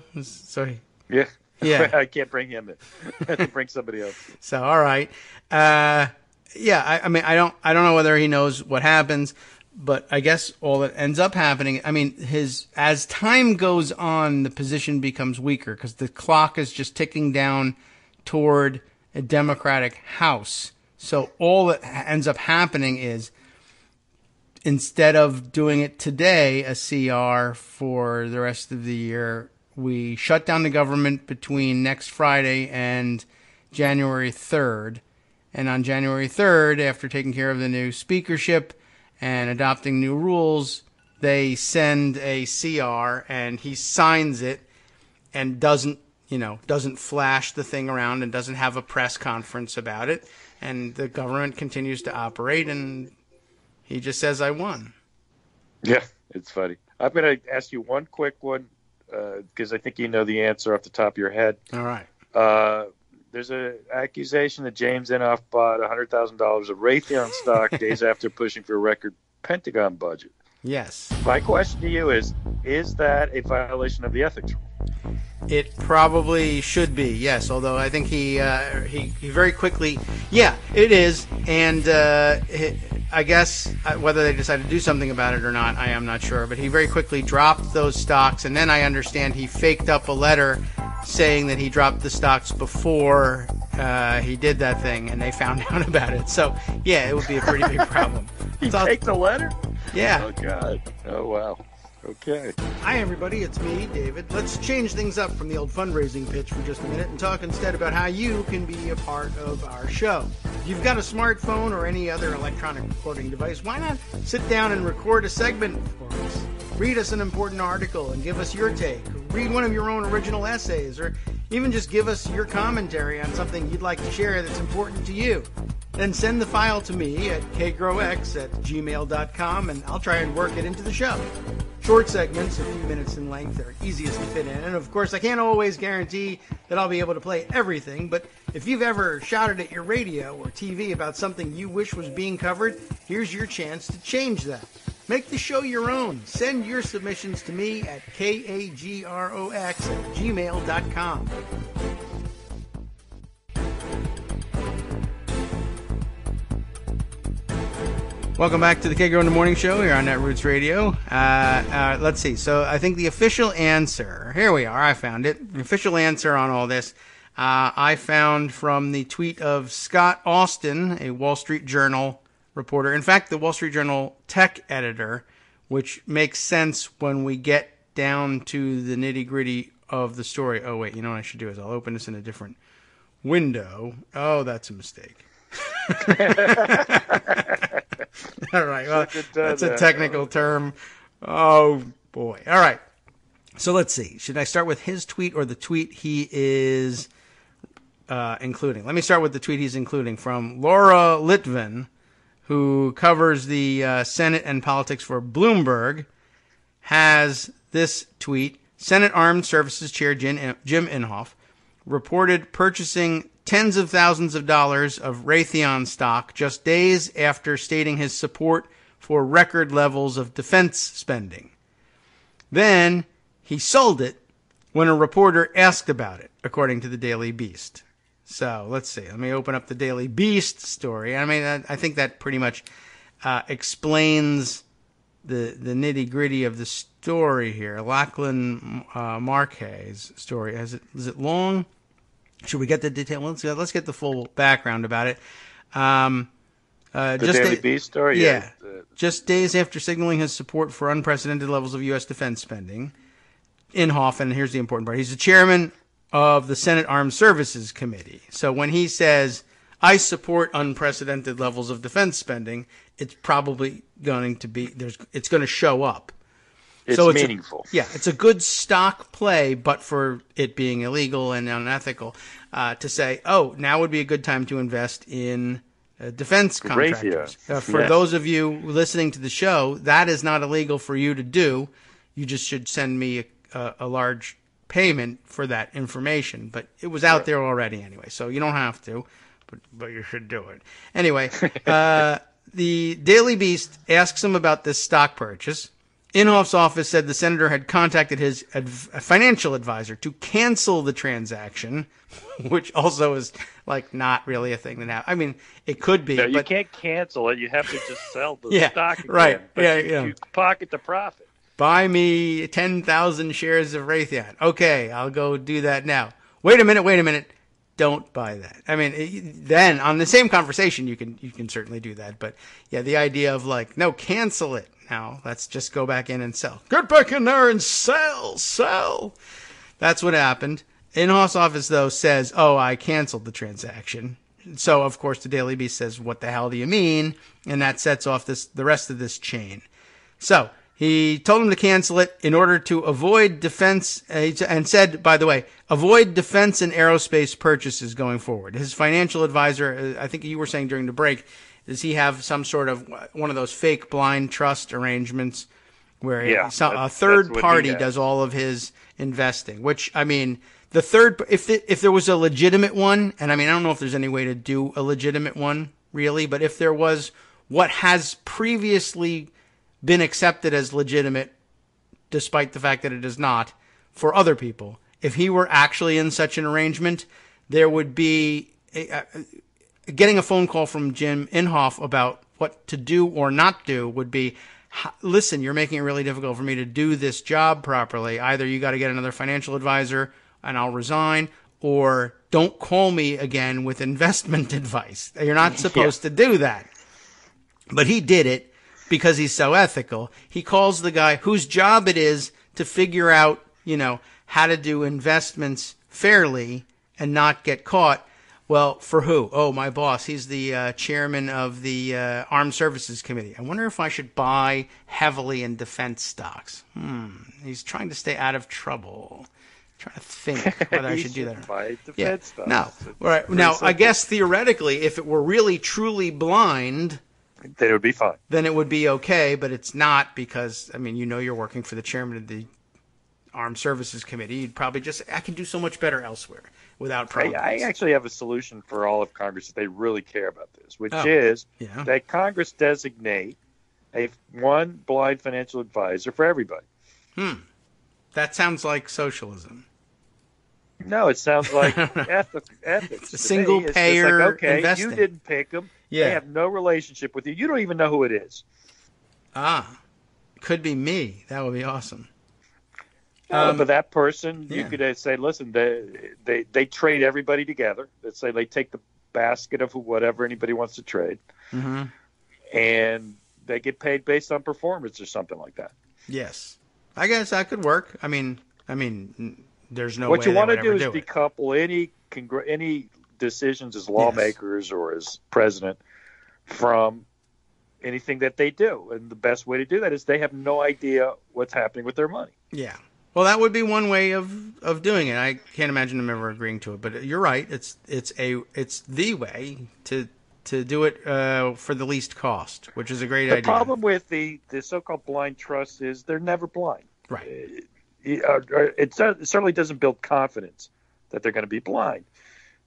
Yeah. Yeah. I can't bring him in. I have to bring somebody else. So all right. Yeah. I mean, I don't know whether he knows what happens. But I guess all that ends up happening, I mean, as time goes on, the position becomes weaker because the clock is just ticking down toward a Democratic House. So all that ends up happening is instead of doing it today, a CR for the rest of the year, we shut down the government between next Friday and January 3rd. And on January 3rd, after taking care of the new speakership and adopting new rules, they send a CR and he signs it and doesn't flash the thing around and doesn't have a press conference about it. And the government continues to operate and he just says, I won. Yeah, it's funny. I'm going to ask you one quick one because I think you know the answer off the top of your head. All right. There's an accusation that James Inhofe bought $100,000 of Raytheon stock days after pushing for a record Pentagon budget. Yes. My question to you is that a violation of the ethics rule? It probably should be, yes. Although I think he very quickly, yeah, it is. And I guess whether they decide to do something about it or not, I am not sure. But he very quickly dropped those stocks, and then I understand he faked up a letter saying that he dropped the stocks before he did that thing, and they found out about it. So yeah, it would be a pretty big problem. He faked the letter? Yeah. Oh God. Oh wow. Okay. Hi, everybody. It's me, David. Let's change things up from the old fundraising pitch for just a minute and talk instead about how you can be a part of our show. If you've got a smartphone or any other electronic recording device, why not sit down and record a segment for us? Read us an important article and give us your take. Read one of your own original essays, or even just give us your commentary on something you'd like to share that's important to you. Then send the file to me at kagrox@gmail.com, and I'll try and work it into the show. Short segments, a few minutes in length, are easiest to fit in. And of course, I can't always guarantee that I'll be able to play everything, but if you've ever shouted at your radio or TV about something you wish was being covered, here's your chance to change that. Make the show your own. Send your submissions to me at kagrox@gmail.com. Welcome back to the Kagro in the Morning Show here on Netroots Radio. Let's see. So I think the official answer, here we are, I found it. The official answer on all this, I found from the tweet of Scott Austin, a Wall Street Journal reporter. In fact, the Wall Street Journal tech editor, which makes sense when we get down to the nitty-gritty of the story. Oh, wait, you know what I should do is I'll open this in a different window. Oh, that's a mistake. All right, well, that's a technical term. Oh, boy. All right. So let's see. Should I start with his tweet or the tweet he is including? Let me start with the tweet he's including from Laura Litvin, who covers the Senate and politics for Bloomberg, has this tweet. Senate Armed Services Chair Jim Inhofe reported purchasing tens of thousands of dollars of Raytheon stock just days after stating his support for record levels of defense spending. Then he sold it when a reporter asked about it, according to the Daily Beast. So let's see. Let me open up the Daily Beast story. I mean, I think that pretty much explains the nitty-gritty of the story here. Lachlan Marquez story. Is it long? Should we get the detail? Let's get the full background about it. The Daily Beast story? Yeah. Just days after signaling his support for unprecedented levels of U.S. defense spending, Inhofe, and here's the important part, he's the chairman of the Senate Armed Services Committee. So when he says, I support unprecedented levels of defense spending, it's probably going to be, it's going to show up. It's meaningful. It's a good stock play, but for it being illegal and unethical, to say, oh, now would be a good time to invest in defense contractors. For those of you listening to the show, that is not illegal for you to do. You just should send me a large payment for that information. But it was out there already anyway, so you don't have to, but you should do it. Anyway, the Daily Beast asks him about this stock purchase. Inhofe's office said the senator had contacted his financial advisor to cancel the transaction, which also is like not really a thing that happens. I mean, it could be. No, but you can't cancel it. You have to just sell the stock again. Right. But you pocket the profit. Buy me 10,000 shares of Raytheon. Okay, I'll go do that now. Wait a minute. Don't buy that. I mean, then on the same conversation, you can certainly do that. But yeah, the idea of like, no, cancel it. Now, let's just go back in and sell. Get back in there and sell. That's what happened. Inhofe's office, though, says, oh, I canceled the transaction. So, of course, the Daily Beast says, what the hell do you mean? And that sets off the rest of this chain. So, he told him to cancel it in order to avoid defense, and said, by the way, avoid defense and aerospace purchases going forward. His financial advisor, I think you were saying during the break, does he have some sort of one of those fake blind trust arrangements where a third party does all of his investing? Which, I mean, if there was a legitimate one, and I mean, I don't know if there's any way to do a legitimate one, really, but if there was what has previously been accepted as legitimate, despite the fact that it is not, for other people, if he were actually in such an arrangement, there would be getting a phone call from Jim Inhofe about what to do or not do would be, listen, you're making it really difficult for me to do this job properly. Either you got to get another financial advisor and I'll resign, or don't call me again with investment advice. You're not supposed to do that. But he did it because he's so ethical. He calls the guy whose job it is to figure out, how to do investments fairly and not get caught. Well, for who? Oh, my boss. He's the chairman of the Armed Services Committee. I wonder if I should buy heavily in defense stocks. He's trying to stay out of trouble. Trying to think whether I should do that. Buy defense stocks. No. Right. Now, I guess theoretically, if it were really truly blind, then it would be fine. Then it would be okay, but it's not because, you're working for the chairman of the Armed Services Committee. You'd probably I can do so much better elsewhere without problems. I actually have a solution for all of Congress if they really care about this, which is that Congress designate one blind financial advisor for everybody. That sounds like socialism. No, it sounds like ethics. It's a single payer investing. You didn't pick them. Yeah. They have no relationship with you. You don't even know who it is. Could be me. That would be awesome. But that person, you could say, listen, they trade everybody together. Let's say they take the basket of whatever anybody wants to trade, and they get paid based on performance or something like that. Yes, I guess that could work. There's no. What way you want to do is it. decouple any decisions as lawmakers or as president from anything that they do, and the best way to do that is they have no idea what's happening with their money. Yeah. Well, that would be one way of doing it. I can't imagine them ever agreeing to it, but you're right. It's the way to do it for the least cost, which is a great idea. The problem with the so-called blind trust is they're never blind. Right. It certainly doesn't build confidence that they're going to be blind.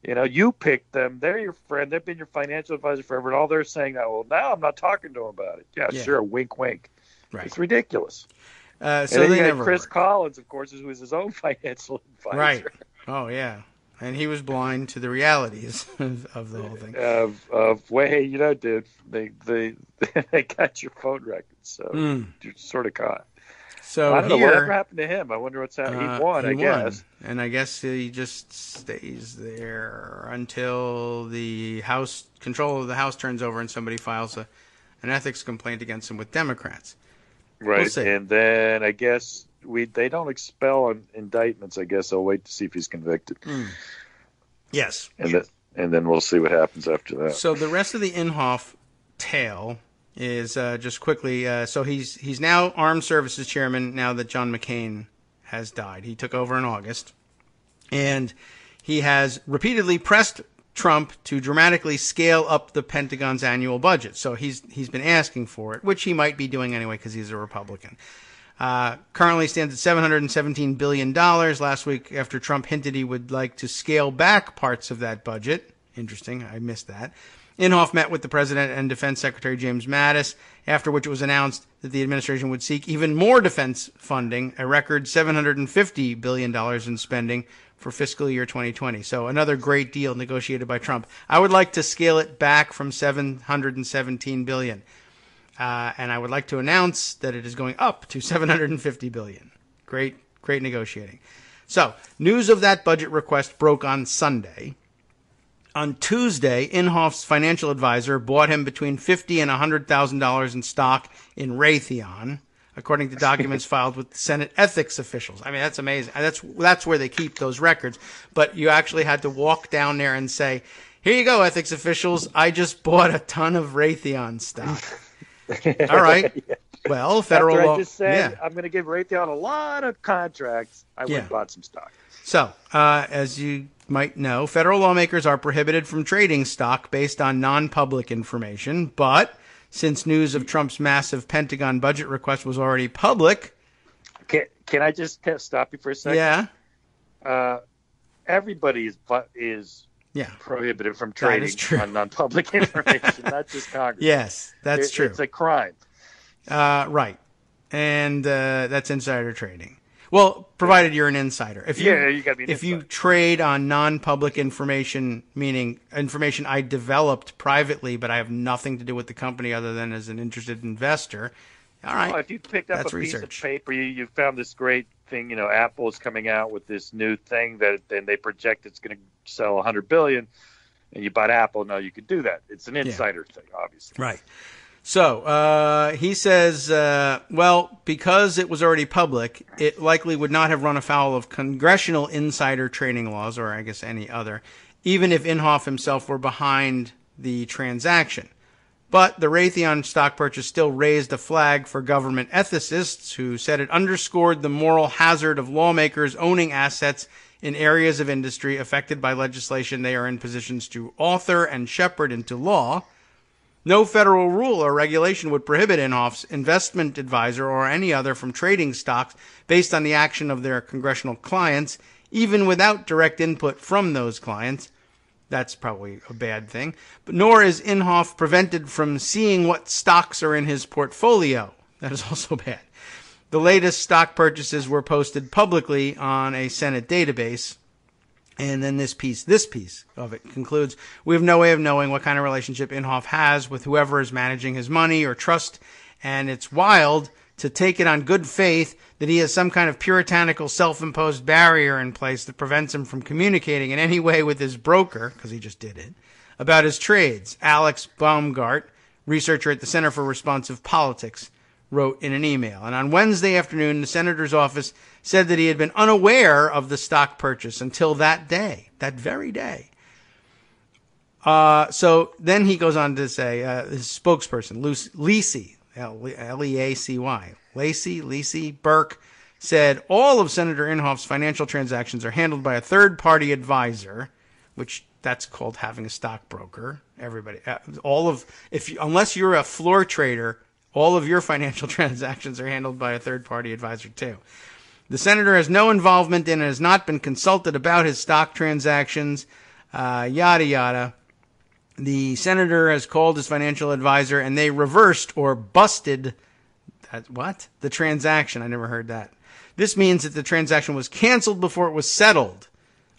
You picked them. They're your friend. They've been your financial advisor forever, and all they're saying now, well, now I'm not talking to them about it. Yeah, sure, wink, wink. Right. It's ridiculous. So and they then never Chris work. Collins, of course, who was his own financial advisor. Right. Oh, yeah. And he was blind to the realities of the whole thing. Dude, they got your phone records, so you're sort of caught. So I don't know whatever happened to him. I wonder what's happened. He won, I guess. And I guess he just stays there until the control of the House turns over and somebody files an ethics complaint against him with Democrats. Right, We'll see. And then I guess they don't expel indictments. I guess I'll wait to see if he's convicted. Yes. And then we'll see what happens after that. So the rest of the Inhofe tale is just quickly. So he's now Armed Services Chairman now that John McCain has died. He took over in August, and he has repeatedly pressed Trump to dramatically scale up the Pentagon's annual budget. So he's been asking for it, which he might be doing anyway because he's a Republican. Currently stands at $717 billion. Last week, after Trump hinted he would like to scale back parts of that budget. Interesting, I missed that. Inhofe met with the President and Defense Secretary James Mattis, after which it was announced that the administration would seek even more defense funding, a record $750 billion in spending for fiscal year 2020. So another great deal negotiated by Trump. I would like to scale it back from $717 billion. And I would like to announce that it is going up to $750 billion. Great negotiating. So news of that budget request broke on Sunday. On Tuesday, Inhofe's financial advisor bought him between $50,000 and $100,000 in stock in Raytheon, according to documents filed with Senate ethics officials. I mean, that's amazing. That's where they keep those records. But you actually had to walk down there and say, "Here you go, ethics officials. I just bought a ton of Raytheon stock." All right. Yeah. Well, federal After law. I just said I'm going to give Raytheon a lot of contracts, I went and bought some stock. So, as you might know, federal lawmakers are prohibited from trading stock based on non-public information. But since news of Trump's massive Pentagon budget request was already public. Can I just stop you for a second? Yeah. Everybody is prohibited from trading on non-public information, not just Congress. Yes, that's true. It's a crime. Right. And that's insider trading. Well, provided you're an insider. If you, Yeah, you gotta be an if you insider. trade on non-public information, meaning information I developed privately, but I have nothing to do with the company other than as an interested investor, all right. Well, if you picked up That's a piece research. of paper, you found this great thing. Apple is coming out with this new thing that then they project it's going to sell 100 billion, and you bought Apple. No, you could do that. It's an insider thing, obviously. Right. So he says, well, because it was already public, it likely would not have run afoul of congressional insider trading laws, or I guess any other, even if Inhofe himself were behind the transaction. But the Raytheon stock purchase still raised a flag for government ethicists who said it underscored the moral hazard of lawmakers owning assets in areas of industry affected by legislation they are in positions to author and shepherd into law. No federal rule or regulation would prohibit Inhofe's investment advisor or any other from trading stocks based on the action of their congressional clients, even without direct input from those clients. That's probably a bad thing. But nor is Inhofe prevented from seeing what stocks are in his portfolio. That is also bad. The latest stock purchases were posted publicly on a Senate database. And then this piece of it concludes, we have no way of knowing what kind of relationship Inhofe has with whoever is managing his money or trust, and it's wild to take it on good faith that he has some kind of puritanical self-imposed barrier in place that prevents him from communicating in any way with his broker, because he just did it, about his trades. Alex Baumgart, researcher at the Center for Responsive Politics, wrote in an email. And on Wednesday afternoon, the senator's office said that he had been unaware of the stock purchase until that day, that very day. So then he goes on to say, his spokesperson, Lacey, L-E-A-C-Y, Lacey Burke, said all of Senator Inhofe's financial transactions are handled by a third-party advisor, which that's called having a stockbroker. Everybody, unless you're a floor trader, all of your financial transactions are handled by a third-party advisor, too. The senator has no involvement in and has not been consulted about his stock transactions, yada, yada. The senator has called his financial advisor, and they reversed or busted the transaction. I never heard that. This means that the transaction was canceled before it was settled.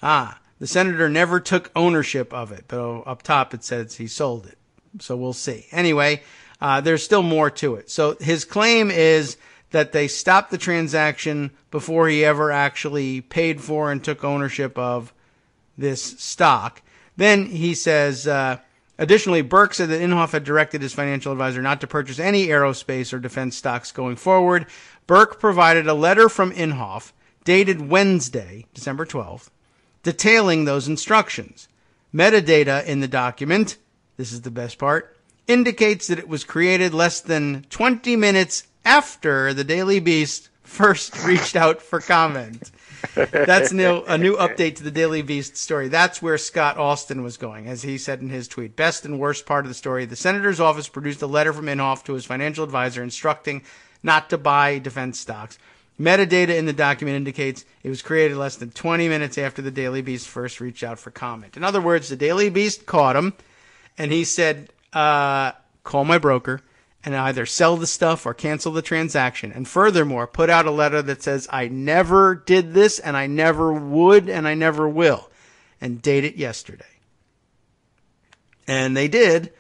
The senator never took ownership of it, but up top it says he sold it. So we'll see. Anyway, there's still more to it. So his claim is that they stopped the transaction before he ever actually paid for and took ownership of this stock. Then he says, additionally, Burke said that Inhofe had directed his financial advisor not to purchase any aerospace or defense stocks going forward. Burke provided a letter from Inhofe dated Wednesday, December 12th, detailing those instructions. Metadata in the document, this is the best part, indicates that it was created less than 20 minutes after the Daily Beast first reached out for comment. That's a new update to the Daily Beast story. That's where Scott Austin was going, as he said in his tweet. Best and worst part of the story, the senator's office produced a letter from Inhofe to his financial advisor instructing not to buy defense stocks. Metadata in the document indicates it was created less than 20 minutes after the Daily Beast first reached out for comment. In other words, the Daily Beast caught him, and he said, call my broker and either sell the stuff or cancel the transaction. And furthermore, put out a letter that says, I never did this, and I never would, and I never will. And date it yesterday. And they did,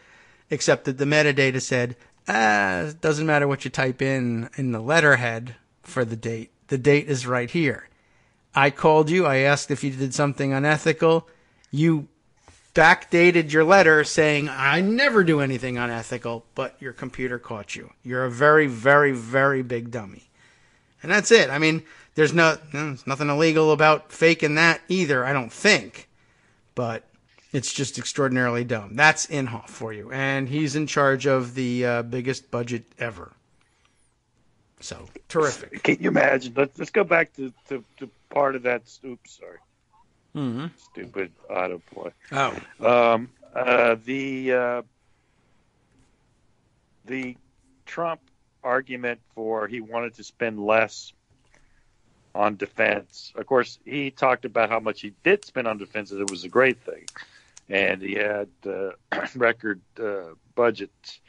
except that the metadata said, it doesn't matter what you type in the letterhead for the date. The date is right here. I called you. I asked if you did something unethical. You backdated your letter saying, I never do anything unethical, but your computer caught you. You're a very, very, very big dummy. And that's it. I mean, there's nothing illegal about faking that either, I don't think. But it's just extraordinarily dumb. That's Inhofe for you. And he's in charge of the biggest budget ever. So, terrific. Can you imagine? Let's go back to part of that. Oops, sorry. Mm-hmm. Stupid autoplay. Oh. The Trump argument for he wanted to spend less on defense. Of course, he talked about how much he did spend on defense, and it was a great thing. And he had record budgets.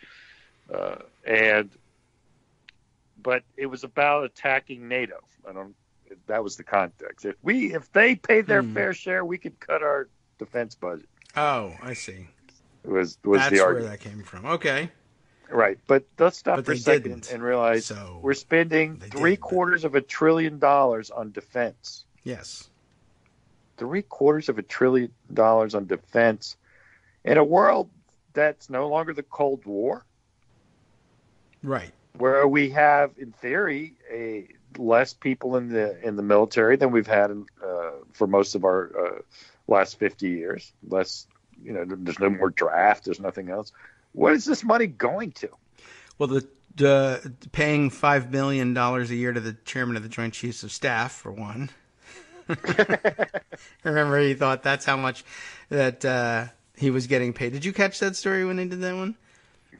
But it was about attacking NATO. That was the context. If they paid their fair share, we could cut our defense budget. Oh, I see. Was That's the where argument. that came from. Okay. Right, but let's stop But for a they second didn't. and realize So we're spending they $750 billion on defense. Yes. $750 billion on defense in a world that's no longer the Cold War, Right. where we have, in theory, less people in the military than we've had for most of our last 50 years. Less, there's no more draft. There's nothing else. What is this money going to? Well, the paying $5 million a year to the chairman of the Joint Chiefs of Staff, for one. Remember, he thought that's how much that he was getting paid. Did you catch that story when they did that one?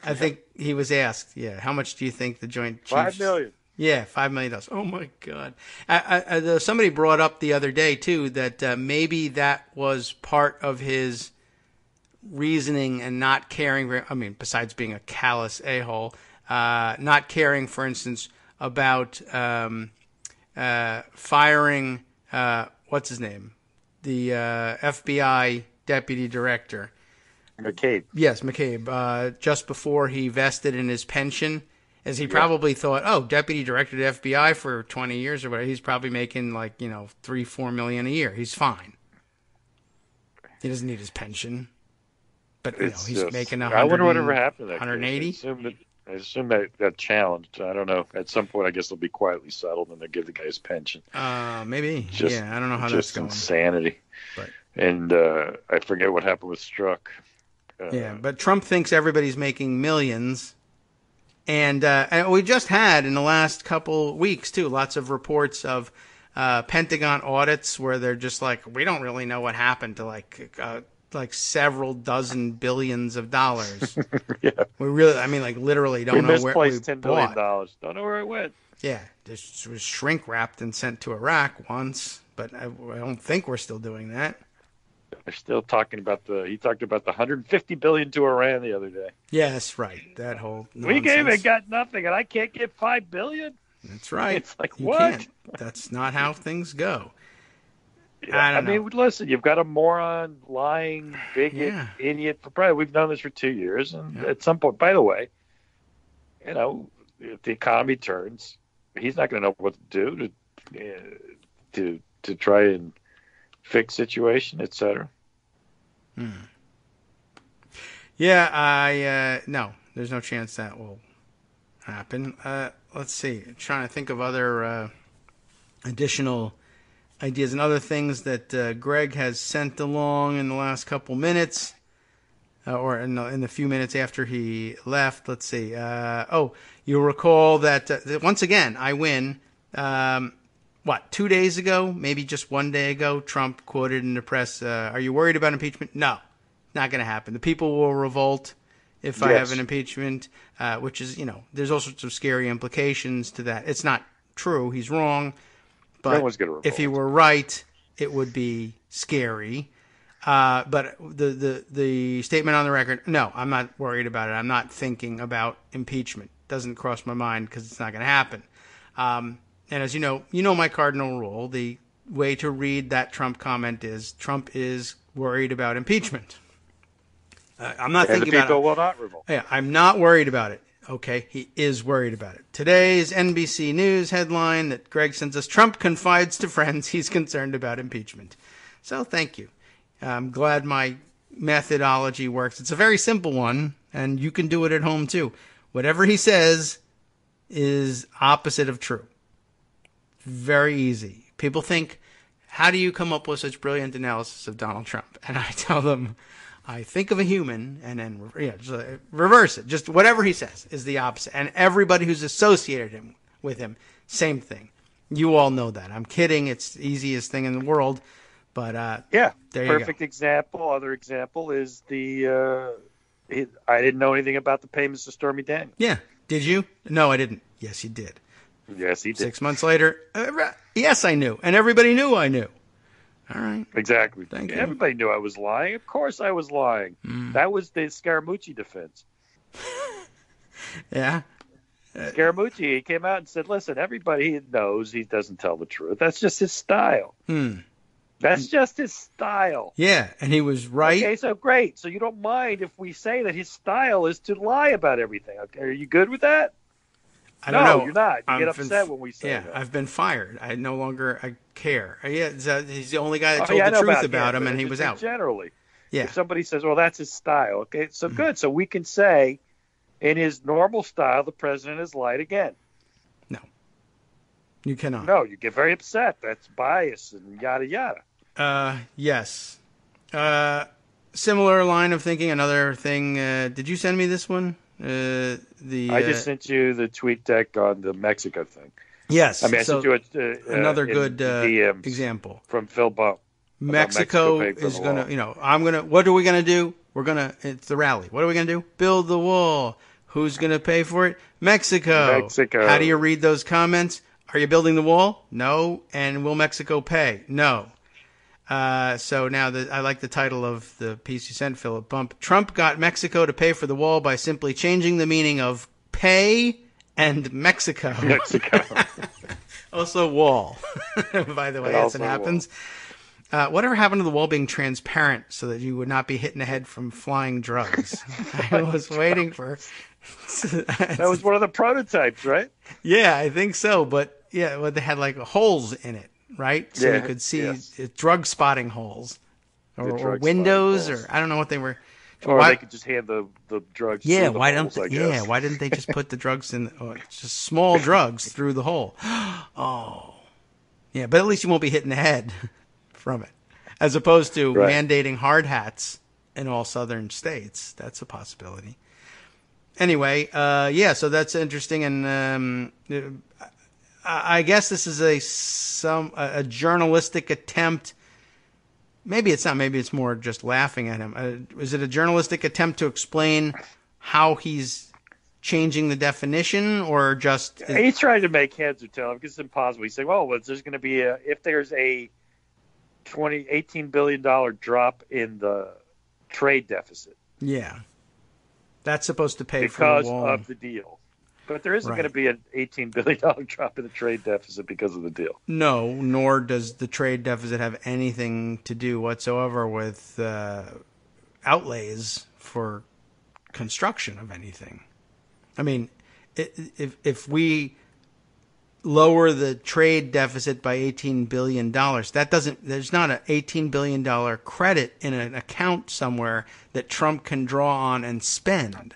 I think he was asked, how much do you think the Joint Chiefs... $5 million. Yeah, $5 million. Oh, my God. Somebody brought up the other day, too, that maybe that was part of his reasoning and not caring, besides being a callous a-hole, not caring, for instance, about firing, what's his name? The FBI deputy director. McCabe. Yes, McCabe. Just before he vested in his pension, as he probably thought, deputy director of the FBI for 20 years or whatever, he's probably making $3-4 million a year. He's fine. He doesn't need his pension. But he's making 100. I wonder whatever happened to that. 180. I assume that got challenged. I don't know. At some point, I guess they'll be quietly settled and they'll give the guy his pension. Maybe. I don't know how that's going. Just insanity. But. And I forget what happened with Strzok. But Trump thinks everybody's making millions. And we just had, in the last couple weeks, too, lots of reports of Pentagon audits where they're just like, we don't really know what happened to like several dozen billions of dollars. Yeah. We really, literally don't know where we misplaced $10 billion. Don't know where it went. Yeah, this was shrink wrapped and sent to Iraq once, but I don't think we're still doing that. They're still talking about he talked about the $150 billion to Iran the other day. Yes, right. That whole nonsense. We gave it, got nothing, and I can't get $5 billion. That's right. It's like, you what? Can't. That's not how things go. Yeah, I don't know. Listen, you've got a moron, lying, bigot, idiot. We've done this for 2 years, and at some point, by the way, if the economy turns, he's not going to know what to do to try and fix situation, etc. Yeah, no, there's no chance that will happen. Let's see. I'm trying to think of other additional ideas and other things that Greg has sent along in the last couple minutes, or in the few minutes after he left. Let's see. You'll recall that once again I win. 2 days ago, maybe just 1 day ago, Trump quoted in the press, "Are you worried about impeachment?" No, not going to happen. The people will revolt if I have an impeachment, which is, there's all sorts of scary implications to that. It's not true. He's wrong. But if he were right, it would be scary. But the statement on the record, no, I'm not worried about it. I'm not thinking about impeachment. Doesn't cross my mind because it's not going to happen. And as you know my cardinal rule. The way to read that Trump comment is Trump is worried about impeachment. I'm not thinking about it. People will not revolt. Yeah, I'm not worried about it. Okay, he is worried about it. Today's NBC News headline that Greg sends us, Trump confides to friends he's concerned about impeachment. So thank you. I'm glad my methodology works. It's a very simple one, and you can do it at home too. Whatever he says is opposite of true. Very easy. People think, how do you come up with such brilliant analysis of Donald Trump? And I tell them, I think of a human and then reverse it. Just whatever he says is the opposite. And everybody who's associated with him, same thing. You all know that. I'm kidding. It's the easiest thing in the world. But there you go. Perfect example. Other example is I didn't know anything about the payments to Stormy Daniels. Yeah. Did you? No, I didn't. Yes, you did. Yes, he did. 6 months later, yes, I knew. And everybody knew I knew. All right. Exactly. Thank you. Everybody knew I was lying. Of course I was lying. That was the Scaramucci defense. Yeah. Scaramucci, he came out and said, listen, everybody knows he doesn't tell the truth. That's just his style. That's just his style. Yeah, and he was right. Okay, so great. So you don't mind if we say that his style is to lie about everything. Okay, are you good with that? I don't know. You're not. You get upset when we say that. Yeah, I've been fired. I no longer care. Yeah, he's the only guy that told the truth about him, and he was out. Generally, yeah. If somebody says, well, that's his style, okay, so good. So we can say, in his normal style, the president has lied again. No. You cannot. No, you get very upset. That's bias and yada, yada. Yes. Similar line of thinking, another thing. Did you send me this one? I just sent you the tweet deck on the Mexico thing. Yes. I mean, I sent you another good example from Phil Bump. Mexico is going to, what are we going to do? It's the rally. What are we going to do? Build the wall. Who's going to pay for it? Mexico. How do you read those comments? Are you building the wall? No. And will Mexico pay? No. So now I like the title of the piece you sent, Philip Bump. Trump got Mexico to pay for the wall by simply changing the meaning of pay and Mexico. Also wall, by the way, as it happens. Whatever happened to the wall being transparent so that you would not be hit in the head from flying drugs? I was waiting for... That was one of the prototypes, right? Yeah, I think so. But yeah, they had like holes in it. Right? So you could see drug spotting holes or windows or I don't know what they were. Or they could just hand the drugs through the holes, I guess. Why didn't they just put the drugs in just small drugs through the hole? Oh. Yeah, but at least you won't be hitting the head from it. As opposed to mandating hard hats in all southern states. That's a possibility. Anyway, so that's interesting and I guess this is a journalistic attempt. Maybe it's not. Maybe it's more just laughing at him. Is it a journalistic attempt to explain how he's changing the definition, or just? He's trying to make heads or tails because it's impossible. He's saying, "Well, there's going to be if there's a $18 billion drop in the trade deficit." Yeah, that's supposed to pay for the wall of the deal. But there isn't going to be an $18 billion drop in the trade deficit because of the deal. No, nor does the trade deficit have anything to do whatsoever with outlays for construction of anything. I mean, if we lower the trade deficit by $18 billion, there's not an $18 billion credit in an account somewhere that Trump can draw on and spend.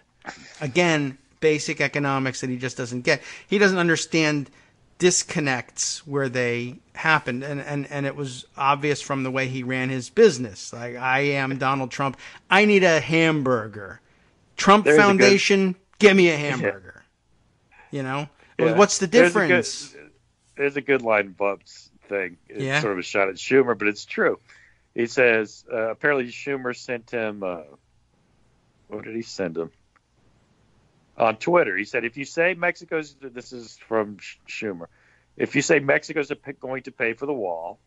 Again, basic economics that he just doesn't get. He doesn't understand disconnects where they happened. And it was obvious from the way he ran his business. Like, I am Donald Trump. I need a hamburger. Trump Foundation, give me a hamburger. Yeah. What's the difference? There's a good line Bub's thing. It's sort of a shot at Schumer, but it's true. He says, apparently Schumer sent him, what did he send him? On Twitter, he said, if you say Mexico's, this is from Schumer, if you say Mexico's going to pay for the wall,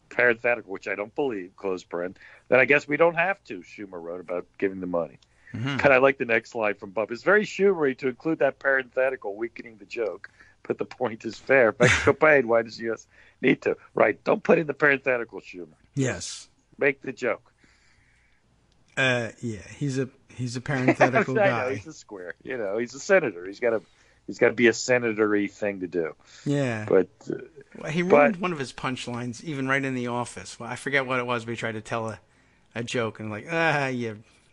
parenthetical, which I don't believe, close paren, then I guess we don't have to, Schumer wrote about giving the money. Mm-hmm. And I like the next slide from Bub. It's very Schumery to include that parenthetical, weakening the joke, but the point is fair. Mexico paid, why does the U.S. need to? Right, don't put in the parenthetical, Schumer. Yes. Make the joke. He's a parenthetical guy. He's a square. He's a senator. He's got to be a senatory thing to do. Yeah. But he ruined one of his punchlines, even right in the office. Well, I forget what it was, but he tried to tell a joke and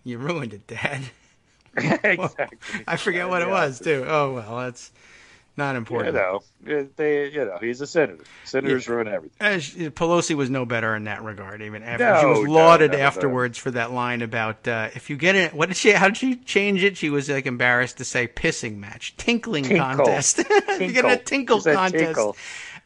you ruined it, Dad. Exactly. Well, I forget what it was too. Oh well, that's not important. He's a senator. Senators ruin everything. Pelosi was no better in that regard. Even after she was lauded afterwards for that line about if you get it. How did she change it? She was like embarrassed to say pissing match, tinkling contest. If you get in a tinkle contest,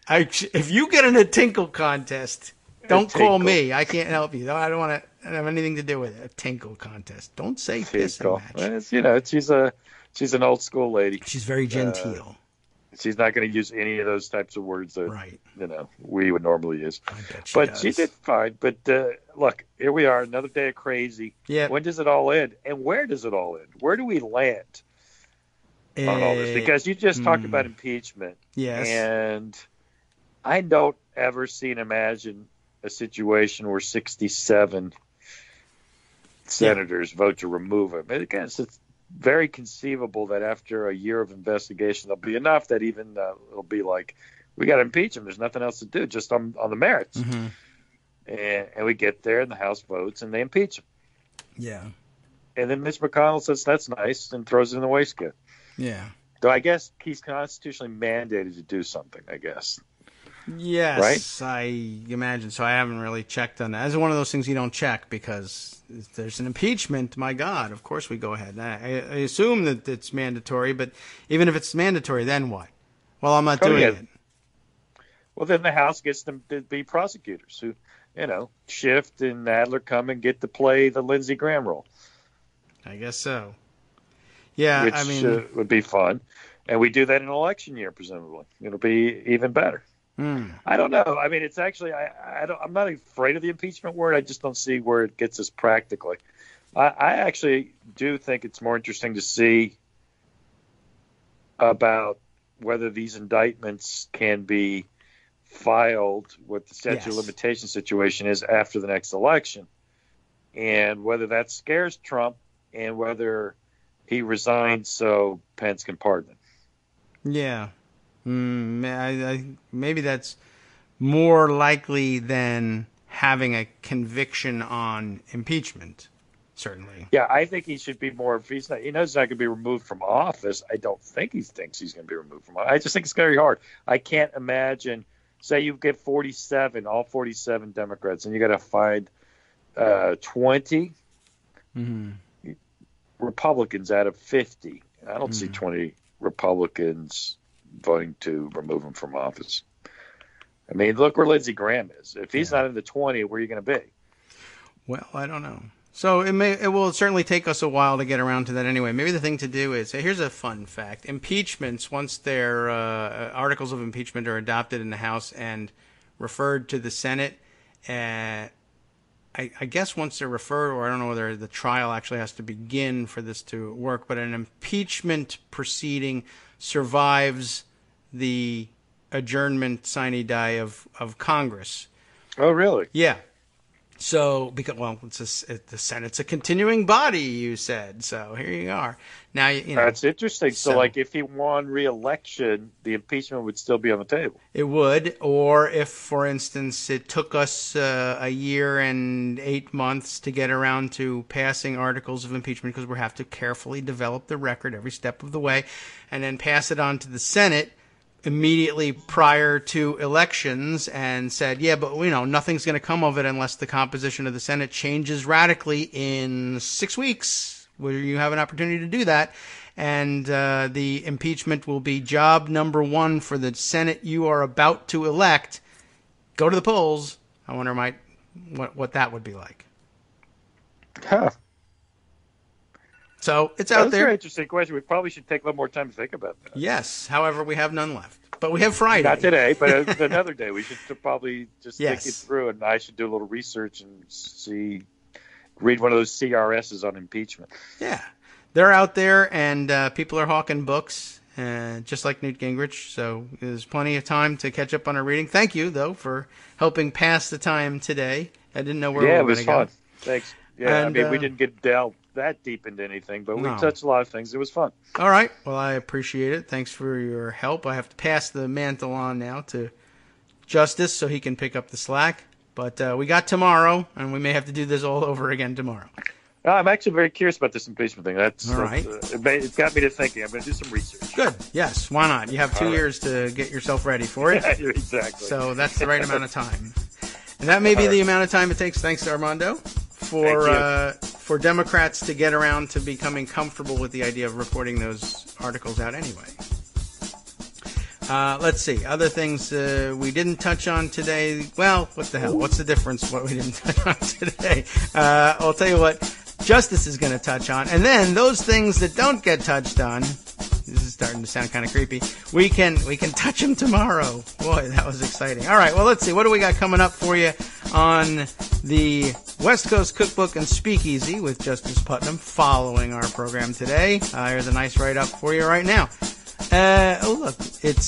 if you get in a tinkle contest, don't call me. I can't help you. I don't want to have anything to do with it. A tinkle contest. Don't say pissing match. Well, she's an old school lady. She's very genteel. She's not going to use any of those types of words that we would normally use. She did fine. But look, here we are, another day of crazy. Yeah. When does it all end? And where does it all end? Where do we land? on all this, because you just talked about impeachment. Yes. And I don't ever see and imagine a situation where 67 senators vote to remove him. And again, it's very conceivable that after a year of investigation, there'll be enough that even it'll be like, we got to impeach him. There's nothing else to do, just on the merits. Mm-hmm. And we get there, and the House votes, and they impeach him. Yeah. And then Mitch McConnell says, that's nice, and throws it in the waistcoat. Yeah. So I guess he's constitutionally mandated to do something, I guess. Yes, right? I imagine so. I haven't really checked on that. It's one of those things you don't check because if there's an impeachment, my God, of course we go ahead. I assume that it's mandatory, but even if it's mandatory, then what? Well, I'm not doing it. Well, then the House gets them to be prosecutors who, Schiff and Adler come and get to play the Lindsey Graham role. I guess so. Yeah, which would be fun. And we do that in an election year, presumably. It'll be even better. I don't know. I mean, it's actually I'm not afraid of the impeachment word. I just don't see where it gets us practically. I actually do think it's more interesting to see about whether these indictments can be filed, what the statute of limitation situation is after the next election, and whether that scares Trump and whether he resigns so Pence can pardon him. Yeah. Maybe that's more likely than having a conviction on impeachment. Certainly. Yeah, I think he should be more. If he knows he's not going to be removed from office, I don't think he thinks he's going to be removed from office. I just think it's very hard. I can't imagine. Say you get 47, all 47 Democrats, and you got to find 20 Republicans out of 50. I don't see 20 Republicans voting to remove him from office. I mean, look where Lindsey Graham is. If he's not in the 20, where are you going to be? Well, I don't know. So it will certainly take us a while to get around to that anyway. Maybe the thing to do is, here's a fun fact. Impeachments, once their articles of impeachment are adopted in the House and referred to the Senate, I guess once they're referred, or I don't know whether the trial actually has to begin for this to work, but an impeachment proceeding survives the adjournment sine die of Congress. Oh, really? Yeah. So, because the Senate's a continuing body, you said. So here you are. Now that's interesting. So, like, if he won re-election, the impeachment would still be on the table. It would, or if, for instance, it took us a year and 8 months to get around to passing articles of impeachment, because we have to carefully develop the record every step of the way, and then pass it on to the Senate immediately prior to elections, and said, yeah, but nothing's going to come of it unless the composition of the Senate changes radically in 6 weeks, where you have an opportunity to do that. And the impeachment will be job number one for the Senate you are about to elect. Go to the polls. I wonder what that would be like. Huh. So it's out there. That's a very interesting question. We probably should take a little more time to think about that. Yes. However, we have none left. But we have Friday. Not today, but another day. We should probably just think it through, and I should do a little research and read one of those CRSs on impeachment. Yeah. They're out there, and people are hawking books, just like Newt Gingrich. So there's plenty of time to catch up on our reading. Thank you, though, for helping pass the time today. I didn't know where we were going to go. Yeah, it was fun. Thanks. Yeah, and, we didn't get delved that deep into anything, but we touched a lot of things. It was fun. All right. Well, I appreciate it. Thanks for your help. I have to pass the mantle on now to Justice so he can pick up the slack. But we got tomorrow, and we may have to do this all over again tomorrow. I'm actually very curious about this impeachment thing. That's all right. It's got me to thinking. I'm going to do some research. Good. Yes. Why not? You have 2 years to get yourself ready for it. Yeah, exactly. So that's the right amount of time. And that may be the amount of time it takes, thanks to Armando, for Democrats to get around to becoming comfortable with the idea of reporting those articles out anyway. Let's see. Other things we didn't touch on today. Well, what the hell? What's the difference what we didn't touch on today? I'll tell you what Justice is going to touch on. And then those things that don't get touched on, this is starting to sound kind of creepy, we can touch them tomorrow. Boy, that was exciting. All right, well, let's see. What do we got coming up for you on the West Coast Cookbook and Speakeasy with Justice Putnam following our program today. Here's a nice write-up for you right now. Look, it's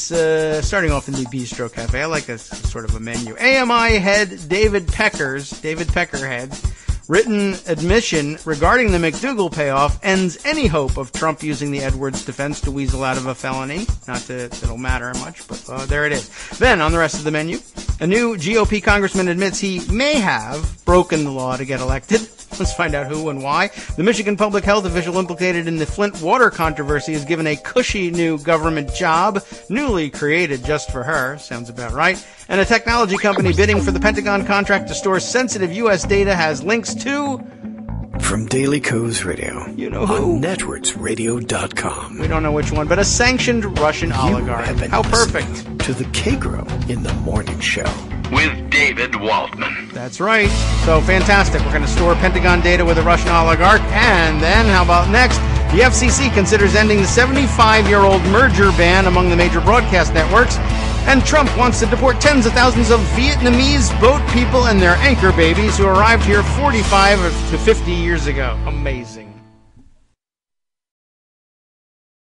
starting off in the Bistro Cafe. I like this sort of a menu. AMI head David Peckerhead, written admission regarding the McDougal payoff ends any hope of Trump using the Edwards defense to weasel out of a felony. Not that it'll matter much, but there it is. Then, on the rest of the menu, a new GOP congressman admits he may have broken the law to get elected. Let's find out who and why. The Michigan public health official implicated in the Flint water controversy is given a cushy new government job, newly created just for her. Sounds about right. And a technology company bidding for the Pentagon contract to store sensitive U.S. data has links to... From Daily Kos Radio. You know who? On networksradio.com. We don't know which one, but a sanctioned Russian oligarch. How perfect. To the Kagro in the morning show. With David Waldman. That's right. So fantastic. We're going to store Pentagon data with a Russian oligarch. And then, how about next? The FCC considers ending the 75-year-old merger ban among the major broadcast networks. And Trump wants to deport tens of thousands of Vietnamese boat people and their anchor babies who arrived here 45 to 50 years ago. Amazing.